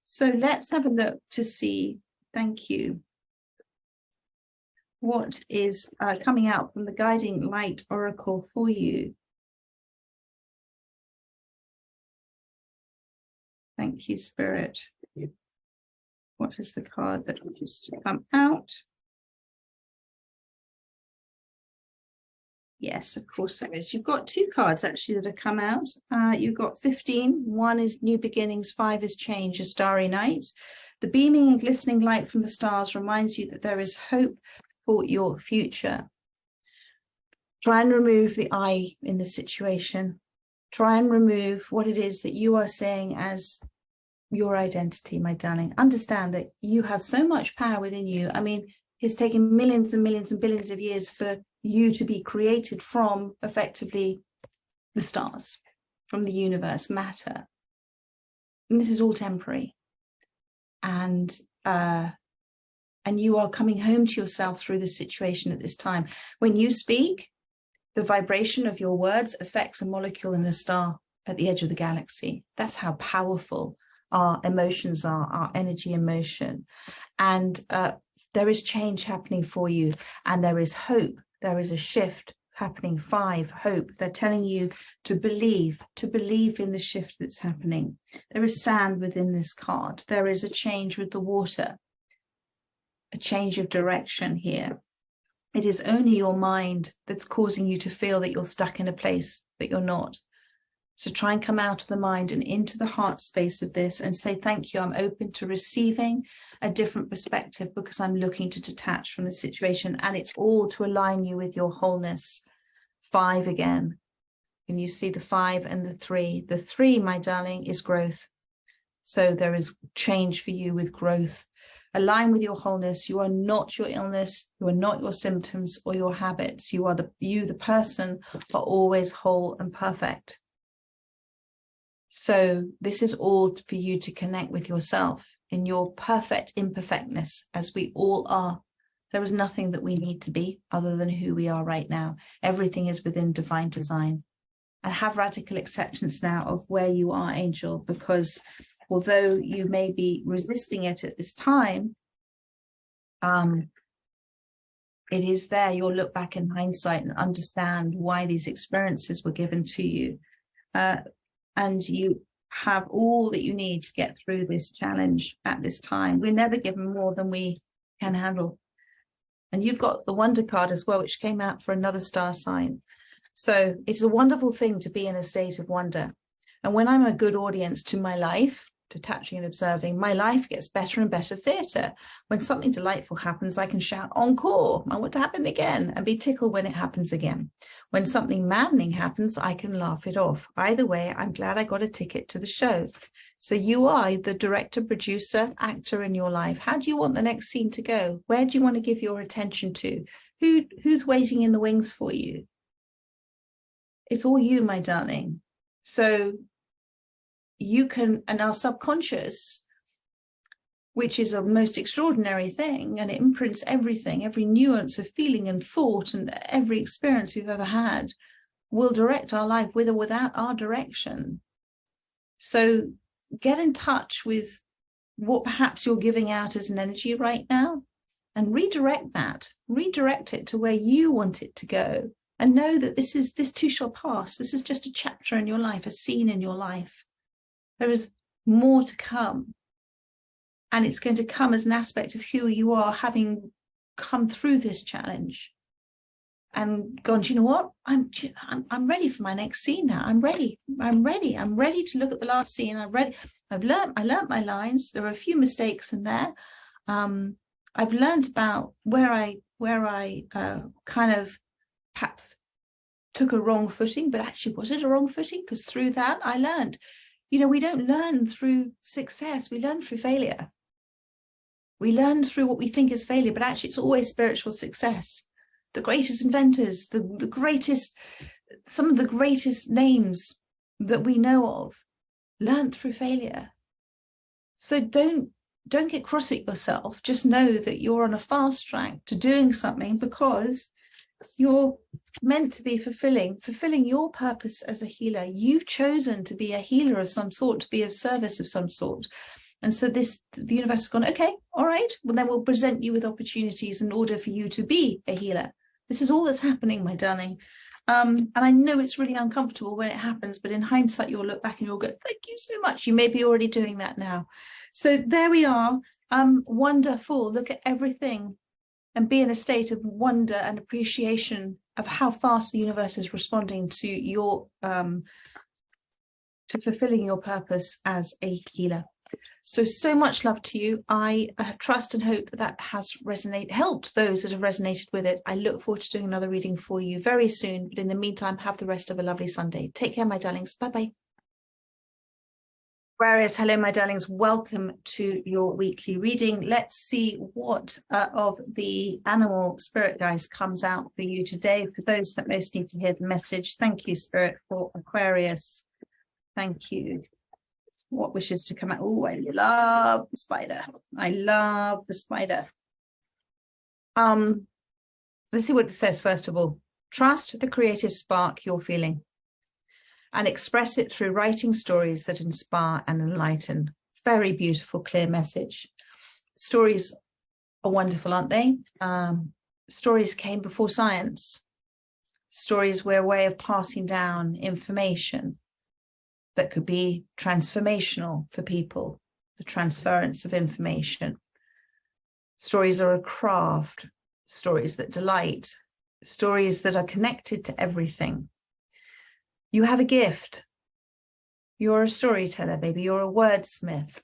So let's have a look to see, thank you, what is coming out from the Guiding Light Oracle for you. Thank you, Spirit. What is the card that will just come out? Yes, of course there is. You've got two cards actually that have come out. You've got 15. One is new beginnings, 5 is change, a starry night. The beaming and glistening light from the stars reminds you that there is hope for your future. Try and remove the I in the situation. Try and remove what it is that you are saying as your identity, my darling. Understand that you have so much power within you. I mean, it's taken millions and millions and billions of years for you to be created from effectively the stars, from the universe, matter. And this is all temporary. And you are coming home to yourself through this situation at this time. When you speak, the vibration of your words affects a molecule in a star at the edge of the galaxy. That's how powerful our emotions are, our energy and motion. And there is change happening for you, and there is hope. There is a shift happening. 5, hope. They're telling you to believe in the shift that's happening. There is sand within this card. There is a change with the water, a change of direction here. It is only your mind that's causing you to feel that you're stuck in a place that you're not. So try and come out of the mind and into the heart space of this and say, thank you, I'm open to receiving a different perspective because I'm looking to detach from the situation, and it's all to align you with your wholeness. 5 again. Can you see the 5 and the 3? The 3, my darling, is growth. So there is change for you with growth. Align with your wholeness. You are not your illness. You are not your symptoms or your habits. You are the person, are always whole and perfect. So this is all for you to connect with yourself in your perfect imperfectness, as we all are. There is nothing that we need to be other than who we are right now. Everything is within divine design. And have radical acceptance now of where you are, angel, because although you may be resisting it at this time, it is there. You'll look back in hindsight and understand why these experiences were given to you. And you have all that you need to get through this challenge at this time. We're never given more than we can handle. And you've got the Wonder card as well, which came out for another star sign. So it's a wonderful thing to be in a state of wonder. And when I'm a good audience to my life, detaching and observing, my life gets better and better theatre. When something delightful happens, I can shout encore, I want to happen again, and be tickled when it happens again. When something maddening happens, I can laugh it off. Either way, I'm glad I got a ticket to the show. So you are the director, producer, actor in your life. How do you want the next scene to go? Where do you want to give your attention to? Who's waiting in the wings for you? It's all you, my darling. So you can, and our subconscious, which is a most extraordinary thing, and it imprints everything, every nuance of feeling and thought and every experience we've ever had, will direct our life with or without our direction. So get in touch with what perhaps you're giving out as an energy right now, and redirect it to where you want it to go. And know that this too shall pass. This is just a chapter in your life, a scene in your life. There is more to come. And it's going to come as an aspect of who you are, having come through this challenge and gone, do you know what? I'm ready for my next scene now. I'm ready to look at the last scene. I learned my lines. There are a few mistakes in there. I've learned about where I kind of perhaps took a wrong footing, but actually, was it a wrong footing? Because through that, I learned, you know, we don't learn through success, we learn through failure. We learn through what we think is failure, but actually it's always spiritual success. The greatest inventors, the greatest, some of the greatest names that we know of learned through failure. So don't get cross at yourself. Just know that you're on a fast track to doing something, because you're meant to be fulfilling your purpose as a healer. You've chosen to be a healer of some sort, to be of service of some sort. And so the universe has gone, okay, all right, well, then we'll present you with opportunities in order for you to be a healer. This is all that's happening, my darling. And I know it's really uncomfortable when it happens, but in hindsight, you'll look back and you'll go, thank you so much. You may be already doing that now. So there we are. Wonderful. Look at everything and be in a state of wonder and appreciation of how fast the universe is responding to your, to fulfilling your purpose as a healer. So much love to you. I trust and hope that has helped those that have resonated with it. I look forward to doing another reading for you very soon. But in the meantime, have the rest of a lovely Sunday. Take care, my darlings. Bye-bye. Aquarius, hello, my darlings. Welcome to your weekly reading. Let's see what of the animal spirit guides comes out for you today. For those that most need to hear the message, thank you, Spirit, for Aquarius. Thank you. What wishes to come out? Oh, I love the spider. I love the spider. Let's see what it says first of all. Trust the creative spark you're feeling and express it through writing stories that inspire and enlighten. Very beautiful, clear message. Stories are wonderful, aren't they? Stories came before science. Stories were a way of passing down information that could be transformational for people, the transference of information. Stories are a craft, stories that delight, stories that are connected to everything. You have a gift. You're a storyteller, baby. You're a wordsmith.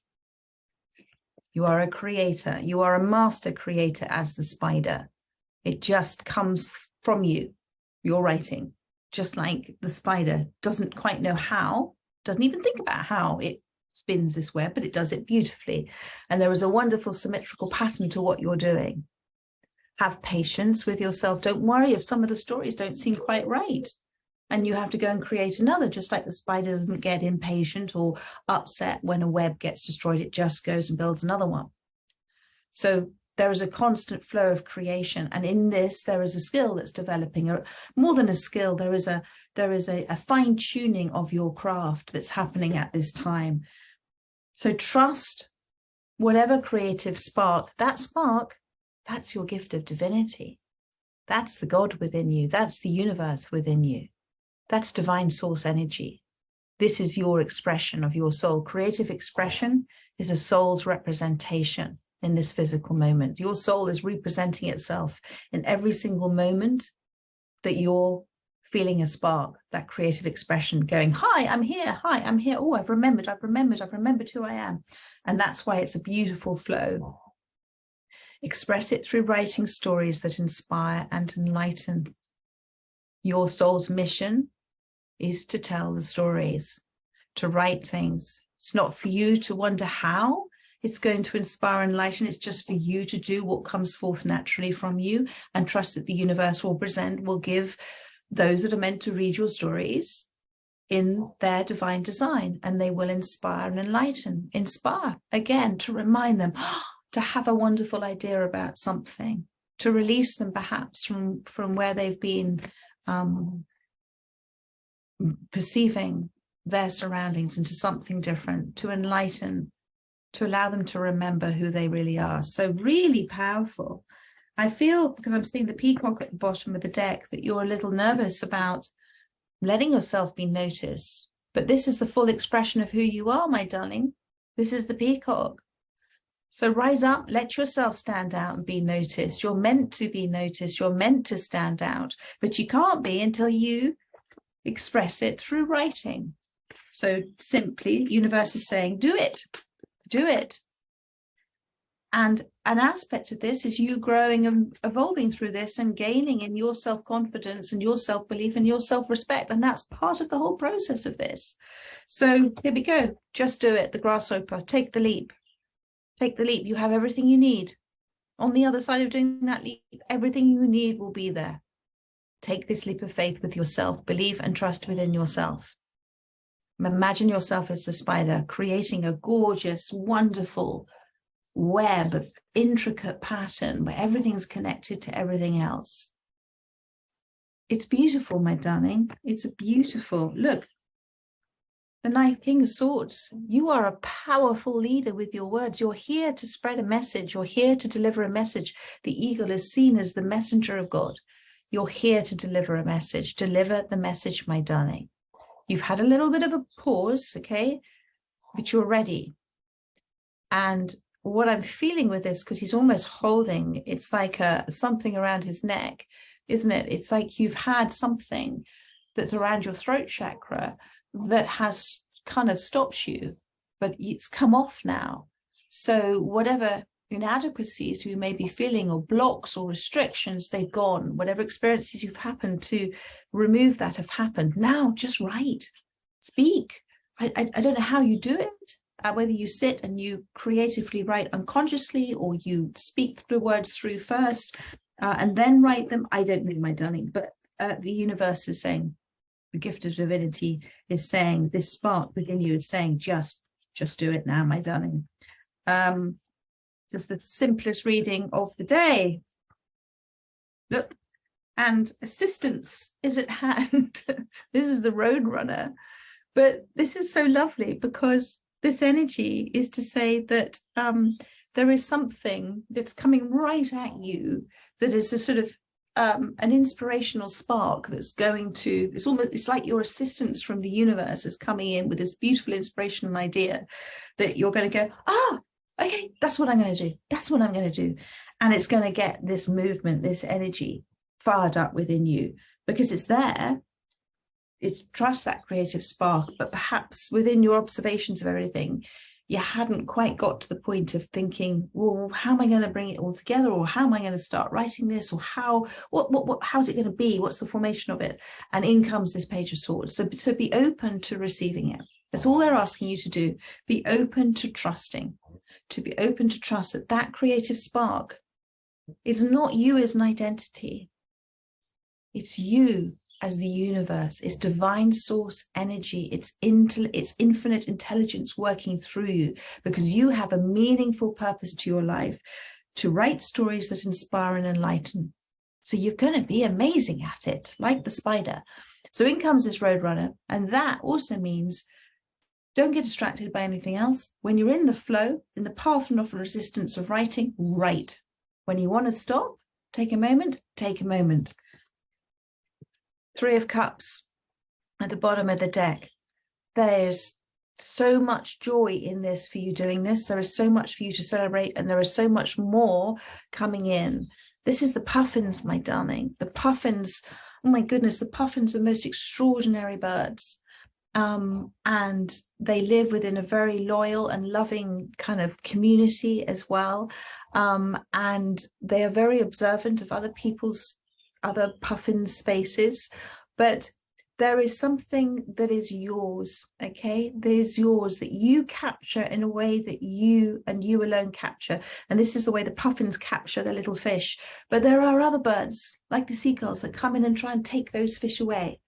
You are a creator. You are a master creator as the spider. It just comes from you, your writing, just like the spider doesn't quite know how, doesn't even think about how it spins this web, but it does it beautifully. And there is a wonderful symmetrical pattern to what you're doing. Have patience with yourself. Don't worry if some of the stories don't seem quite right. And you have to go and create another, just like the spider doesn't get impatient or upset when a web gets destroyed. It just goes and builds another one. So there is a constant flow of creation. And in this, there is a skill that's developing. More than a skill, there is a fine-tuning of your craft that's happening at this time. So trust whatever creative spark, that's your gift of divinity. That's the God within you. That's the universe within you. That's divine source energy. This is your expression of your soul. Creative expression is a soul's representation in this physical moment. Your soul is representing itself in every single moment that you're feeling a spark, that creative expression going, hi, I'm here. Hi, I'm here. Oh, I've remembered who I am. And that's why it's a beautiful flow. Express it through writing stories that inspire and enlighten. Your soul's mission is to tell the stories, to write things. It's not for you to wonder how it's going to inspire and enlighten. It's just for you to do what comes forth naturally from you and trust that the universe will give those that are meant to read your stories in their divine design, and they will inspire and enlighten. Inspire, again, to remind them to have a wonderful idea about something, to release them perhaps from where they've been perceiving their surroundings into something different, to enlighten, to allow them to remember who they really are. So really powerful. I feel, because I'm seeing the peacock at the bottom of the deck, that you're a little nervous about letting yourself be noticed. But this is the full expression of who you are, my darling. This is the peacock. So rise up, let yourself stand out and be noticed. You're meant to be noticed. You're meant to stand out, but you can't be until you express it through writing. So simply, universe is saying, do it. Do it. And an aspect of this is you growing and evolving through this and gaining in your self-confidence and your self-belief and your self-respect. And that's part of the whole process of this. So here we go. Just do it. The grasshopper. Take the leap. Take the leap. You have everything you need. On the other side of doing that leap, everything you need will be there. Take this leap of faith with yourself. Believe and trust within yourself. Imagine yourself as the spider, creating a gorgeous, wonderful web of intricate pattern where everything's connected to everything else. It's beautiful, my darling. It's beautiful. Look, the King of Swords. You are a powerful leader with your words. You're here to spread a message. You're here to deliver a message. The eagle is seen as the messenger of God. You're here to deliver a message. Deliver the message, my darling. You've had a little bit of a pause, okay? But you're ready. And what I'm feeling with this, because he's almost holding, it's like something around his neck, isn't it? It's like you've had something that's around your throat chakra that has kind of stopped you, but it's come off now. So whatever inadequacies you may be feeling, or blocks or restrictions, they've gone. Whatever experiences you've happened to remove that have happened. Now just write, speak. I don't know how you do it. Whether you sit and you creatively write unconsciously, or you speak the words through first and then write them, I don't know, my darling, but the universe is saying, the gift of divinity is saying, this spark within you is saying, just do it now, my darling. Just the simplest reading of the day. Look, and assistance is at hand. This is the Roadrunner, but this is so lovely because this energy is to say that there is something that's coming right at you that is a sort of an inspirational spark that's going to, it's like your assistance from the universe is coming in with this beautiful inspirational idea that you're going to go, okay, that's what I'm going to do. That's what I'm going to do. And it's going to get this movement, this energy fired up within you because it's there. It's trust that creative spark, but perhaps within your observations of everything, you hadn't quite got to the point of thinking, well, how am I going to bring it all together? Or how am I going to start writing this? Or how's it going to be? What's the formation of it? And in comes this Page of Swords. So be open to receiving it. That's all they're asking you to do. Be open to trusting, to be open to trust that that creative spark is not you as an identity. It's you as the universe. It's divine source energy. It's infinite intelligence working through you because you have a meaningful purpose to your life, to write stories that inspire and enlighten. So you're going to be amazing at it, like the spider. So in comes this Roadrunner. And that also means don't get distracted by anything else. When you're in the flow, in the path and often resistance of writing, write. When you want to stop, take a moment, take a moment. Three of Cups at the bottom of the deck. There's so much joy in this for you doing this. There is so much for you to celebrate, and there is so much more coming in. This is the puffins, my darling. The puffins, oh my goodness, the puffins are most extraordinary birds. And they live within a very loyal and loving kind of community as well. And they are very observant of other people's other puffin spaces, but there is something that is yours, okay? That is yours, that you capture in a way that you and you alone capture. And this is the way the puffins capture their little fish. But there are other birds, like the seagulls, that come in and try and take those fish away.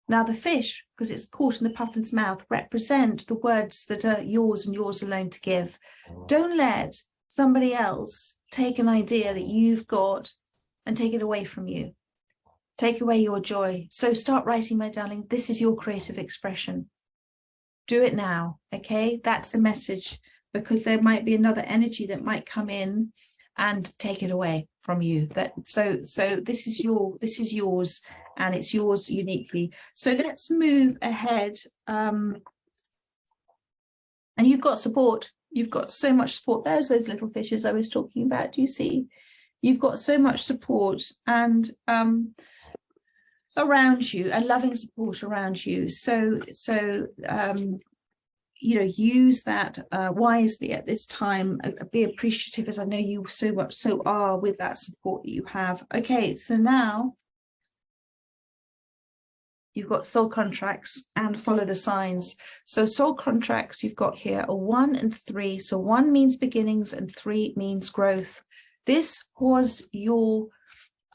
Now the fish, because it's caught in the puffin's mouth, represent the words that are yours and yours alone to give. Don't let somebody else take an idea that you've got and take it away from you. Take away your joy. So start writing, my darling. This is your creative expression. Do it now, okay? That's a message, because there might be another energy that might come in and take it away from you. So this is yours, and it's yours uniquely. So let's move ahead. And you've got support. You've got so much support. There's those little fishes I was talking about. Do you see? You've got so much support and around you, and loving support around you. So use that wisely at this time. Be appreciative, as I know you so much so are, with that support that you have. Okay, so now you've got soul contracts and follow the signs. So soul contracts you've got here are 1 and 3. So 1 means beginnings and 3 means growth. This was your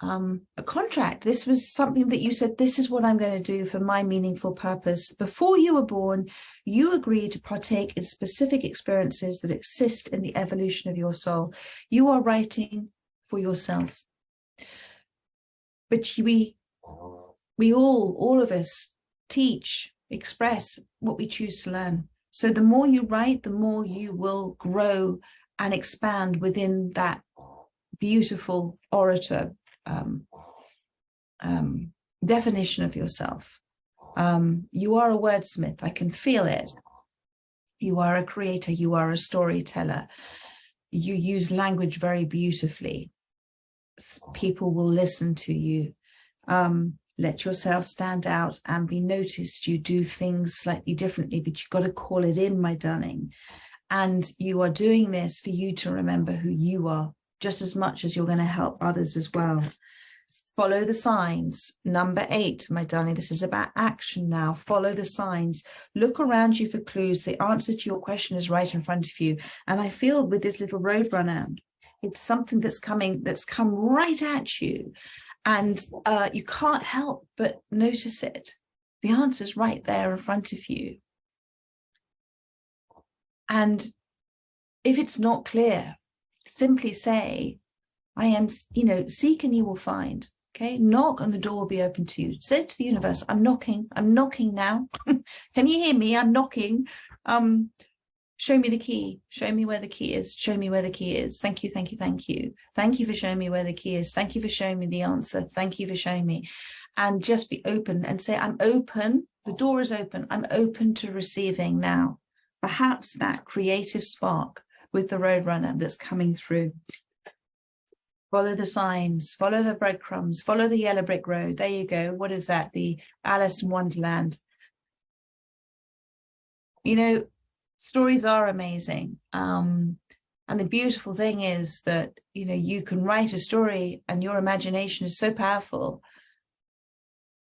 a contract. This was something that you said, this is what I'm going to do for my meaningful purpose. Before you were born, you agreed to partake in specific experiences that exist in the evolution of your soul. You are writing for yourself. But we all of us teach, express what we choose to learn. So the more you write, the more you will grow and expand within that beautiful orator definition of yourself. You are a wordsmith. I can feel it. You are a creator. You are a storyteller. You use language very beautifully. People will listen to you. Let yourself stand out and be noticed. You do things slightly differently, but you've got to call it in, my darling. And you are doing this for you to remember who you are, just as much as you're going to help others as well. Follow the signs. Number 8, my darling, this is about action now. Follow the signs. Look around you for clues. The answer to your question is right in front of you. And I feel with this little roadrunner, it's something that's come right at you. And you can't help but notice it. The answer's right there in front of you. And if it's not clear, simply say, I am, seek and you will find. Okay, knock and the door will be open to you. Say to the universe, I'm knocking now. Can you hear me? I'm knocking. Show me the key. Show me where the key is. Show me where the key is. Thank you, thank you, thank you. Thank you for showing me where the key is. Thank you for showing me the answer. Thank you for showing me. And just be open and say, I'm open. The door is open. I'm open to receiving now. Perhaps that creative spark with the roadrunner that's coming through. Follow the signs, follow the breadcrumbs, follow the yellow brick road. There you go. What is that? The Alice in Wonderland. Stories are amazing. And the beautiful thing is that, you can write a story and your imagination is so powerful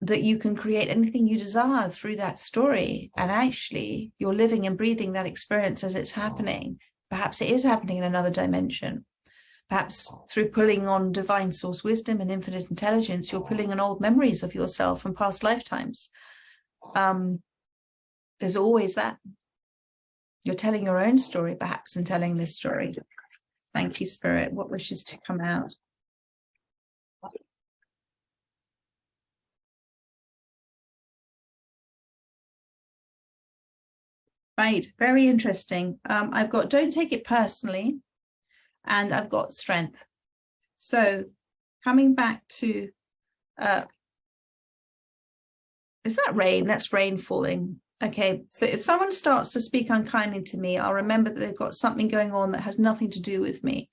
that you can create anything you desire through that story. And actually, you're living and breathing that experience as it's happening. Perhaps it is happening in another dimension. Perhaps through pulling on divine source wisdom and infinite intelligence, you're pulling on old memories of yourself from past lifetimes. There's always that. You're telling your own story, perhaps, in telling this story. Thank you, Spirit. What wishes to come out? Right, very interesting. I've got don't take it personally, and I've got strength. So coming back to, is that rain? That's rain falling. Okay, so if someone starts to speak unkindly to me, I'll remember that they've got something going on that has nothing to do with me.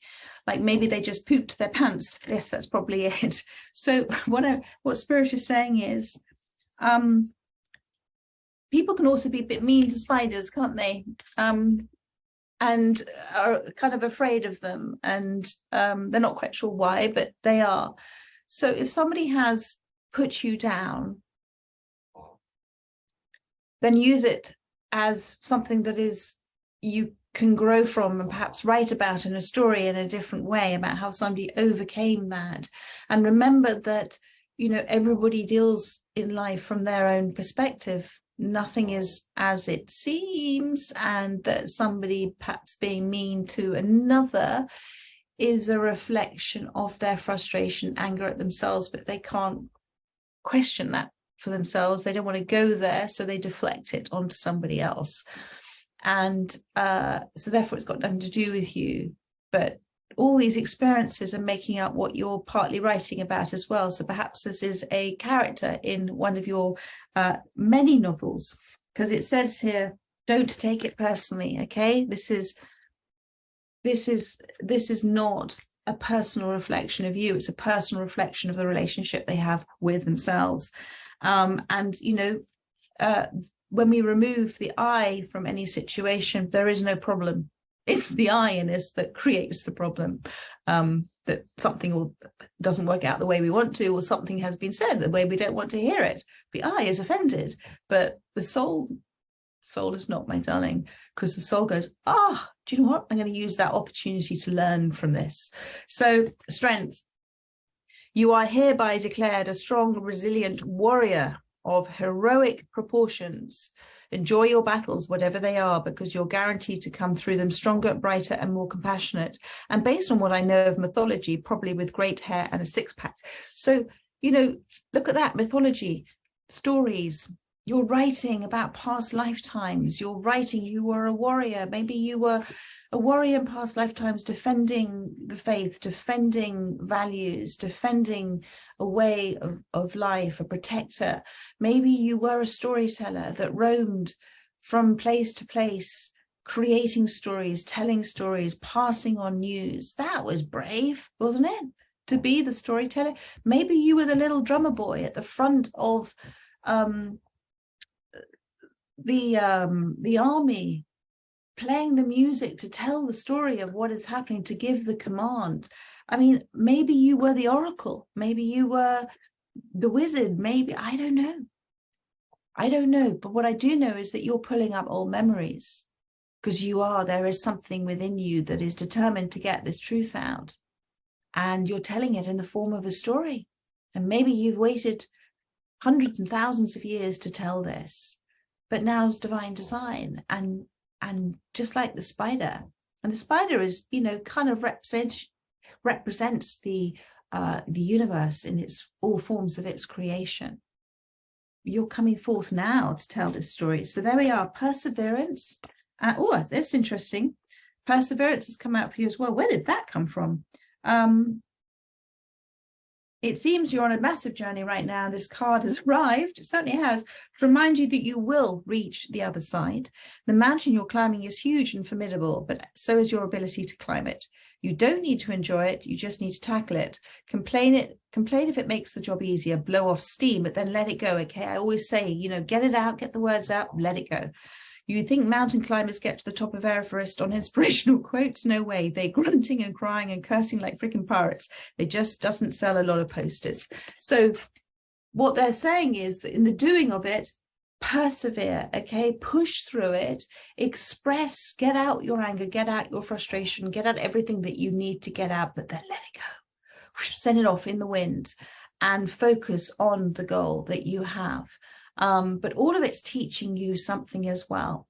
Like maybe they just pooped their pants. Yes, that's probably it. So what Spirit is saying is, people can also be a bit mean to spiders, can't they? And are kind of afraid of them. And they're not quite sure why, but they are. So if somebody has put you down, then use it as something that is you can grow from and perhaps write about in a story in a different way about how somebody overcame that. And remember that, everybody deals in life from their own perspective. Nothing is as it seems, and that somebody perhaps being mean to another is a reflection of their frustration, anger at themselves, but they can't question that for themselves. They don't want to go there, so they deflect it onto somebody else. And so therefore it's got nothing to do with you, but all these experiences are making up what you're partly writing about as well. So perhaps this is a character in one of your many novels, because it says here, don't take it personally. Okay, this is not a personal reflection of you. It's a personal reflection of the relationship they have with themselves. And when we remove the I from any situation, there is no problem. It's the I in us that creates the problem, that something doesn't work out the way we want to, or something has been said the way we don't want to hear it. The I is offended, but the soul is not, my darling, because the soul goes, do you know what? I'm going to use that opportunity to learn from this. So strength. You are hereby declared a strong, resilient warrior of heroic proportions. Enjoy your battles, whatever they are, because you're guaranteed to come through them stronger, brighter, and more compassionate. And based on what I know of mythology, probably with great hair and a six-pack. So, you know, look at that mythology, stories. You're writing about past lifetimes. You're writing, you were a warrior. Maybe you were a warrior in past lifetimes, defending the faith, defending values, defending a way of life, a protector. Maybe you were a storyteller that roamed from place to place, creating stories, telling stories, passing on news. That was brave, wasn't it? To be the storyteller. Maybe you were the little drummer boy at the front of the army, playing the music to tell the story of what is happening, to give the command. I mean, maybe you were the oracle, maybe you were the wizard, maybe, I don't know. But what I do know is that you're pulling up old memories, because there is something within you that is determined to get this truth out, and you're telling it in the form of a story. And maybe you've waited hundreds and thousands of years to tell this, but now's divine design. And just like the spider, and the spider is, you know, kind of represents the universe in its all forms of its creation. You're coming forth now to tell this story. So there we are, perseverance. Oh, that's interesting. Perseverance has come out for you as well. Where did that come from? It seems you're on a massive journey right now. This card has arrived, it certainly has, to remind you that you will reach the other side. The mountain you're climbing is huge and formidable, but so is your ability to climb it. You don't need to enjoy it, you just need to tackle it. Complain if it makes the job easier, blow off steam, but then let it go, okay? I always say, you know, get it out, get the words out, let it go. You think mountain climbers get to the top of Everest on inspirational quotes? No way. They're grunting and crying and cursing like freaking pirates. They just doesn't sell a lot of posters. So what they're saying is that in the doing of it, persevere, okay? Push through it, express, get out your anger, get out your frustration, get out everything that you need to get out, but then let it go. Send it off in the wind and focus on the goal that you have. But all of it's teaching you something as well.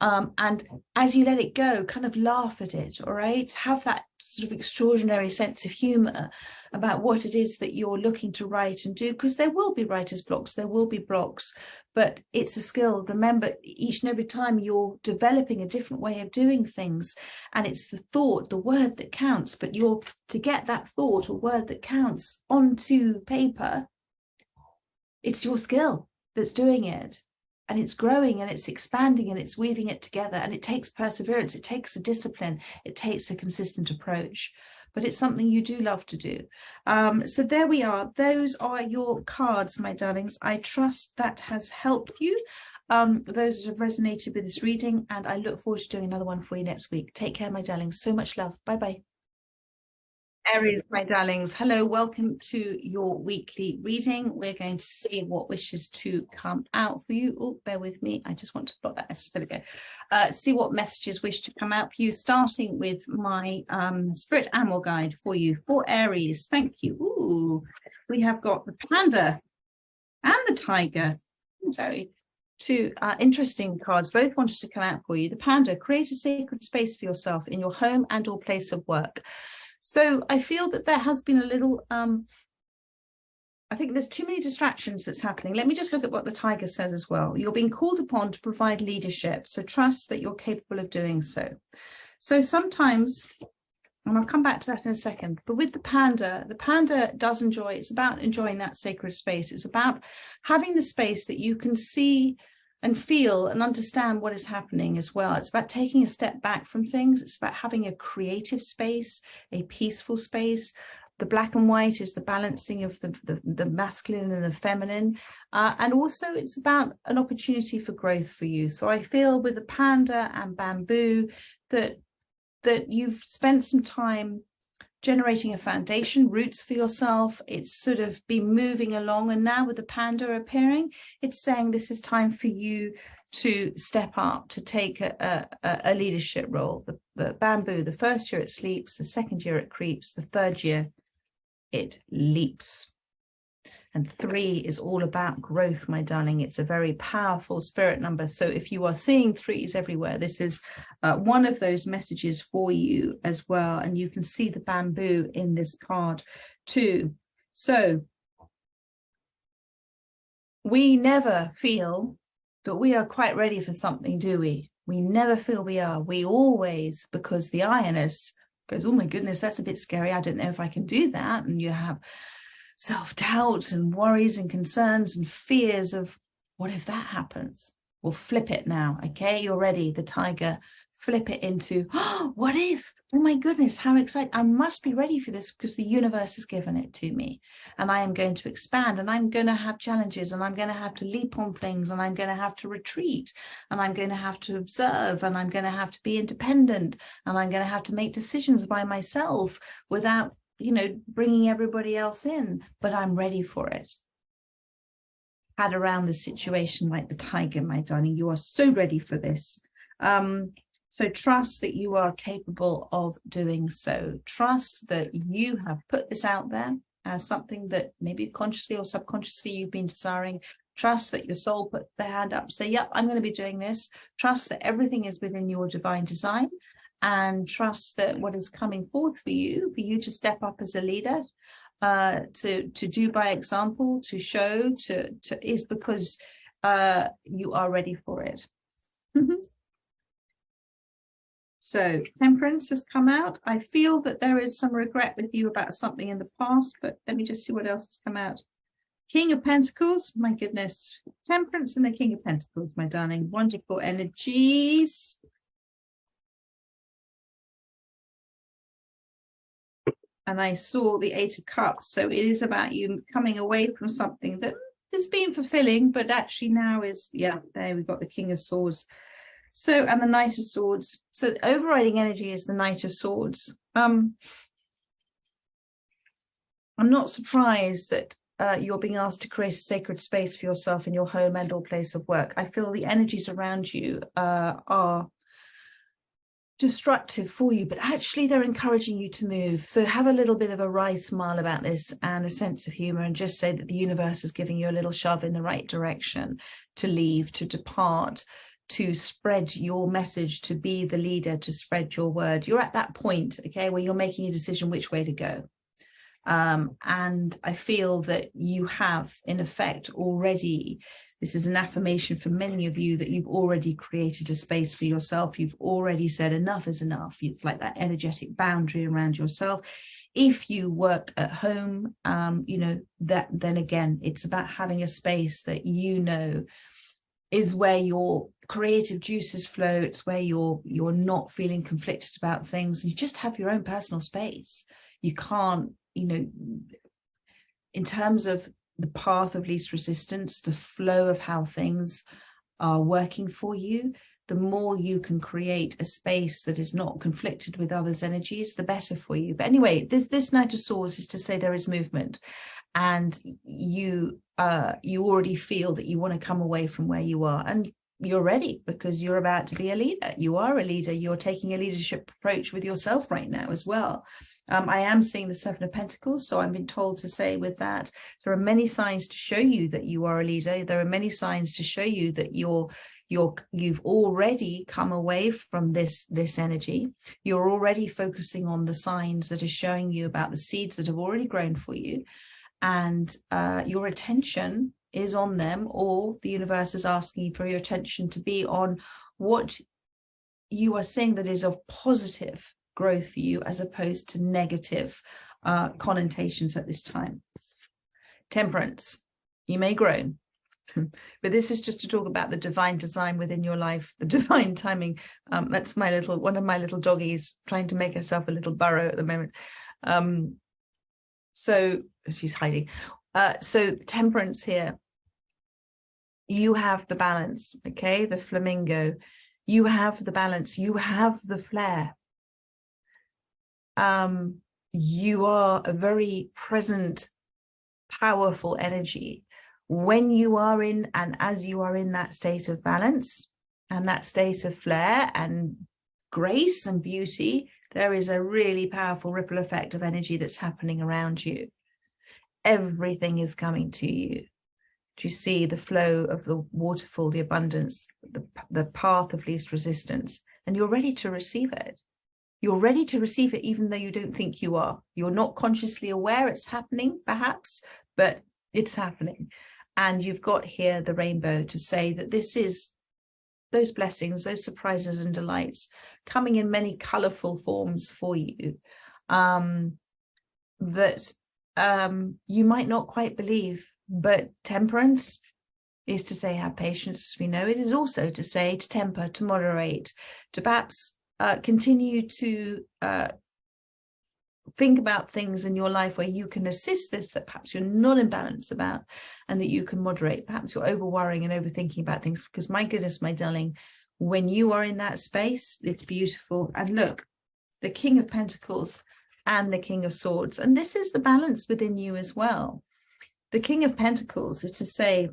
And as you let it go, kind of laugh at it, all right? Have that sort of extraordinary sense of humor about what it is that you're looking to write and do, because there will be writer's blocks, there will be blocks, but it's a skill. Remember, each and every time you're developing a different way of doing things, and it's the thought, the word that counts, but to get that thought or word that counts onto paper, it's your skill that's doing it, and it's growing and it's expanding and it's weaving it together, and it takes perseverance, it takes a discipline, it takes a consistent approach, but it's something you do love to do. So there we are. Those are your cards, my darlings. I trust that has helped you, those that have resonated with this reading, and I look forward to doing another one for you next week. Take care, my darlings. So much love. Bye bye. Aries, my darlings, hello, welcome to your weekly reading. We're going to see what wishes to come out for you. Oh, bear with me, I just want to block that message. There we go. See what messages wish to come out for you, starting with my spirit animal guide for you for Aries. Thank you. Ooh, we have got the panda and the tiger. Sorry. Two interesting cards, both wanted to come out for you. The panda: create a sacred space for yourself in your home and or place of work. So I feel that there has been a little, I think there's too many distractions that's happening. Let me just look at what the tiger says as well. You're being called upon to provide leadership, so trust that you're capable of doing so. So sometimes, and I'll come back to that in a second, but with the panda does enjoy, it's about enjoying that sacred space. It's about having the space that you can see and feel and understand what is happening as well. It's about taking a step back from things. It's about having a creative space, a peaceful space, the black and white is the balancing of the masculine and the feminine. And also it's about an opportunity for growth for you. So I feel with the panda and bamboo that you've spent some time generating a foundation, roots for yourself. It's sort of been moving along. And now with the panda appearing, it's saying this is time for you to step up, to take a leadership role. The bamboo, the first year it sleeps, the second year it creeps, the third year it leaps. And 3 is all about growth, my darling. It's a very powerful spirit number. So if you are seeing 3s everywhere, this is one of those messages for you as well. And you can see the bamboo in this card too. So we never feel that we are quite ready for something, do we? We never feel we are. We always, because the I in us goes, oh my goodness, that's a bit scary. I don't know if I can do that. And you have self-doubt and worries and concerns and fears of what if that happens? We'll flip it now. Okay, you're ready. The tiger, flip it into, oh, what if? Oh my goodness, how exciting. I must be ready for this because the universe has given it to me. And I am going to expand, and I'm going to have challenges, and I'm going to have to leap on things, and I'm going to have to retreat, and I'm going to have to observe, and I'm going to have to be independent, and I'm going to have to make decisions by myself without, you know, bringing everybody else in, but I'm ready for it. Had around the situation like the tiger, my darling. You are so ready for this. So trust that you are capable of doing so. Trust that you have put this out there as something that maybe consciously or subconsciously you've been desiring. Trust that your soul put their hand up, say, yep, I'm going to be doing this. Trust that everything is within your divine design. And trust that what is coming forth for you to step up as a leader, to do by example, to show, is because you are ready for it. So Temperance has come out. I feel that there is some regret with you about something in the past, but let me just see what else has come out. King of Pentacles, my goodness. Temperance and the King of Pentacles, my darling. Wonderful energies. And I saw the 8 of Cups. So it is about you coming away from something that has been fulfilling, but actually now is, yeah, there we've got the King of Swords. So, and the Knight of Swords. So the overriding energy is the Knight of Swords. I'm not surprised that you're being asked to create a sacred space for yourself in your home and or place of work. I feel the energies around you are destructive for you, but actually they're encouraging you to move. So have a little bit of a wry smile about this and a sense of humor, and just say that the universe is giving you a little shove in the right direction to leave, to depart, to spread your message, to be the leader, to spread your word. You're at that point, okay, where you're making a decision which way to go. And I feel that you have, in effect, already, this is an affirmation for many of you, that you've already created a space for yourself. You've already said enough is enough. It's like that energetic boundary around yourself. If you work at home, you know, that then again, it's about having a space that you know is where your creative juices flow. It's where you're not feeling conflicted about things. You just have your own personal space. You can't, you know, in terms of the path of least resistance, the flow of how things are working for you, the more you can create a space that is not conflicted with others' energies, the better for you. But anyway, this Knight of Swords is to say there is movement, and you already feel that you want to come away from where you are, and you're ready because you're about to be a leader. You are a leader. You're taking a leadership approach with yourself right now as well. I am seeing the 7 of Pentacles, so I've been told to say with that, there are many signs to show you that you are a leader. There are many signs to show you that you've already come away from this energy. You're already focusing on the signs that are showing you about the seeds that have already grown for you, and your attention is on them, or the universe is asking you for your attention to be on what you are seeing that is of positive growth for you, as opposed to negative connotations at this time. Temperance, you may groan, but this is just to talk about the divine design within your life, the divine timing. That's one of my little doggies trying to make herself a little burrow at the moment. So she's hiding. So Temperance here, you have the balance, okay? The flamingo, you have the balance, you have the flair. You are a very present, powerful energy. When you are in, and as you are in that state of balance and that state of flair and grace and beauty, there is a really powerful ripple effect of energy that's happening around you. Everything is coming to you. Do you see the flow of the waterfall, the abundance, the path of least resistance? And you're ready to receive it. You're ready to receive it, even though you don't think you are. You're not consciously aware it's happening, perhaps, but it's happening. And you've got here the rainbow to say that this is those blessings, those surprises and delights coming in many colorful forms for you, that you might not quite believe. But temperance is to say have patience, as we know. It is also to say to temper, to moderate, to perhaps continue to think about things in your life where you can assist this, that perhaps you're not in balance about, and that you can moderate. Perhaps you're over worrying and overthinking about things, because my goodness, my darling, when you are in that space, it's beautiful. And look, the King of Pentacles and the King of Swords, and this is the balance within you as well. The King of Pentacles is to say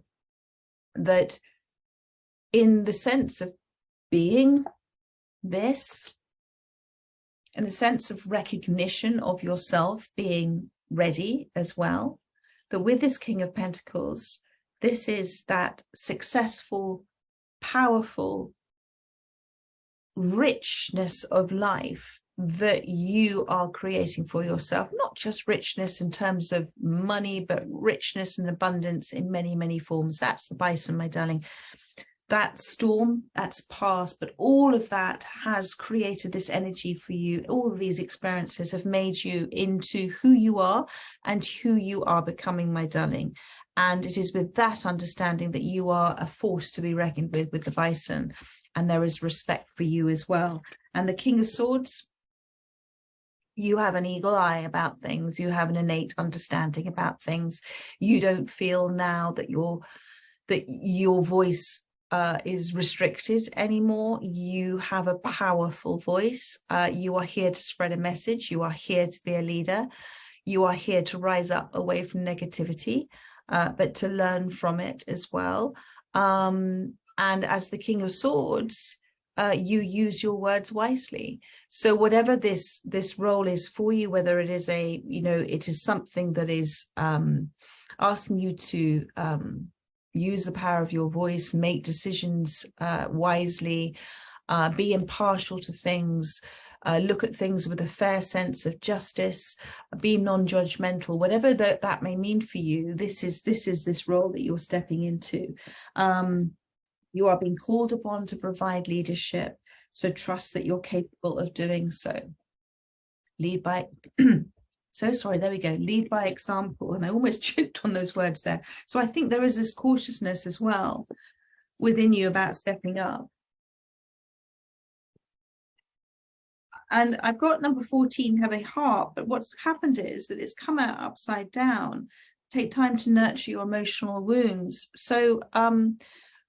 that in the sense of being this, in the sense of recognition of yourself being ready as well, that with this King of Pentacles, this is that successful, powerful richness of life that you are creating for yourself. Not just richness in terms of money, but richness and abundance in many, many forms. That's the bison, my darling. That storm, that's past, but all of that has created this energy for you. All of these experiences have made you into who you are and who you are becoming, my darling. And it is with that understanding that you are a force to be reckoned with the bison, and there is respect for you as well. And the King of Swords, you have an eagle eye about things. You have an innate understanding about things. You don't feel now that your voice is restricted anymore. You have a powerful voice. You are here to spread a message. You are here to be a leader. You are here to rise up away from negativity, but to learn from it as well. And as the King of Swords, you use your words wisely. So whatever this role is for you, whether it is it is something that is asking you to use the power of your voice, make decisions wisely, be impartial to things, look at things with a fair sense of justice, be non-judgmental, whatever that may mean for you. This is this role that you're stepping into. You are being called upon to provide leadership, so trust that you're capable of doing so. Lead by so sorry, there we go. Lead by example. And I almost choked on those words there. So I think there is this cautiousness as well within you about stepping up. And I've got number 14, have a heart, but what's happened is that it's come out upside down. Take time to nurture your emotional wounds. So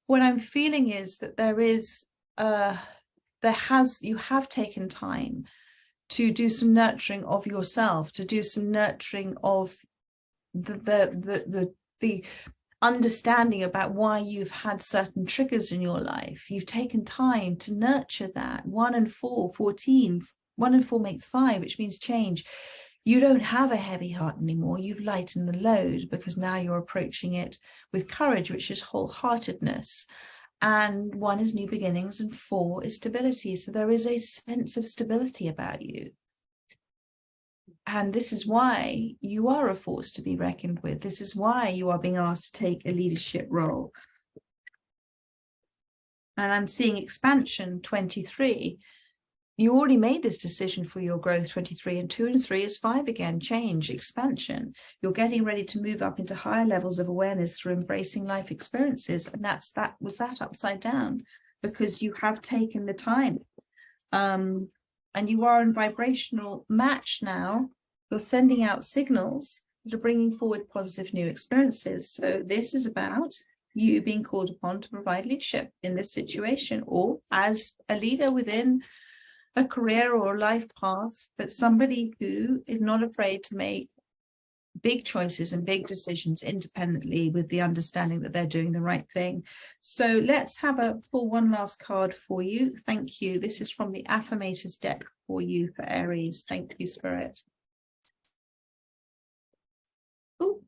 what I'm feeling is that there is, you have taken time to do some nurturing of yourself, to do some nurturing of the understanding about why you've had certain triggers in your life. You've taken time to nurture that. 1 and 4, 14, 1 and 4 makes 5, which means change. You don't have a heavy heart anymore. You've lightened the load because now you're approaching it with courage, which is wholeheartedness. And 1 is new beginnings and 4 is stability. So there is a sense of stability about you. And this is why you are a force to be reckoned with. This is why you are being asked to take a leadership role. And I'm seeing expansion, 23. You already made this decision for your growth, 23, and 2 and 3 is 5 again, change, expansion. You're getting ready to move up into higher levels of awareness through embracing life experiences. And that was upside down because you have taken the time. And you are in vibrational match now. You're sending out signals that are bringing forward positive new experiences. So this is about you being called upon to provide leadership in this situation, or as a leader within a career or a life path, but somebody who is not afraid to make big choices and big decisions independently with the understanding that they're doing the right thing. So let's have a pull one last card for you. Thank you. This is from the Affirmators deck for you for Aries. Thank you, Spirit. Ooh.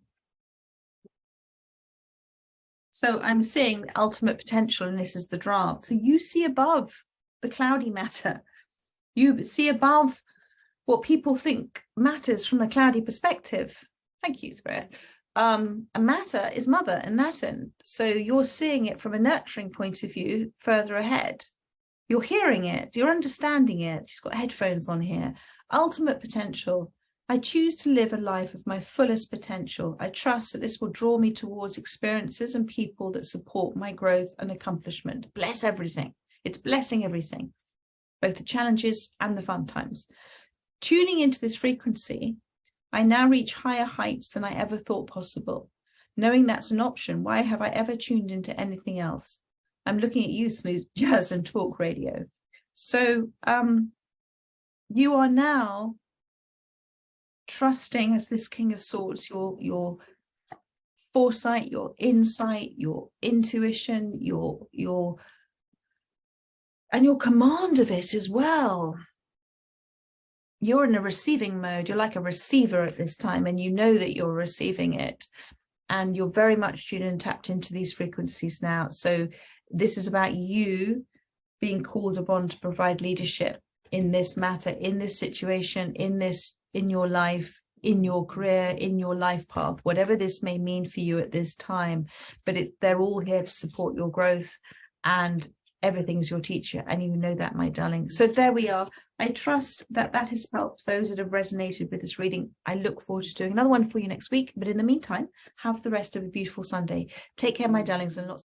So I'm seeing the ultimate potential, and this is the draft. So you see above the cloudy matter. You see above what people think matters from a cloudy perspective. Thank you, Spirit. A matter is mother in Latin. So you're seeing it from a nurturing point of view further ahead. You're hearing it, you're understanding it. She's got headphones on here. Ultimate potential. I choose to live a life of my fullest potential. I trust that this will draw me towards experiences and people that support my growth and accomplishment. Bless everything. It's blessing everything, both the challenges and the fun times. Tuning into this frequency, I now reach higher heights than I ever thought possible. Knowing that's an option, why have I ever tuned into anything else? I'm looking at you, Smooth Jazz and Talk Radio. So you are now trusting as this King of Swords, your foresight, your insight, your intuition, your command of it as well. You're in a receiving mode. You're like a receiver at this time, and you know that you're receiving it, and you're very much tuned and tapped into these frequencies now. So this is about you being called upon to provide leadership in this matter, in this situation, in your life, in your career, in your life path, whatever this may mean for you at this time. But they're all here to support your growth, and everything's your teacher, and you know that, my darling. So there we are. I trust that that has helped those that have resonated with this reading. I look forward to doing another one for you next week. But in the meantime, have the rest of a beautiful Sunday. Take care, my darlings, and lots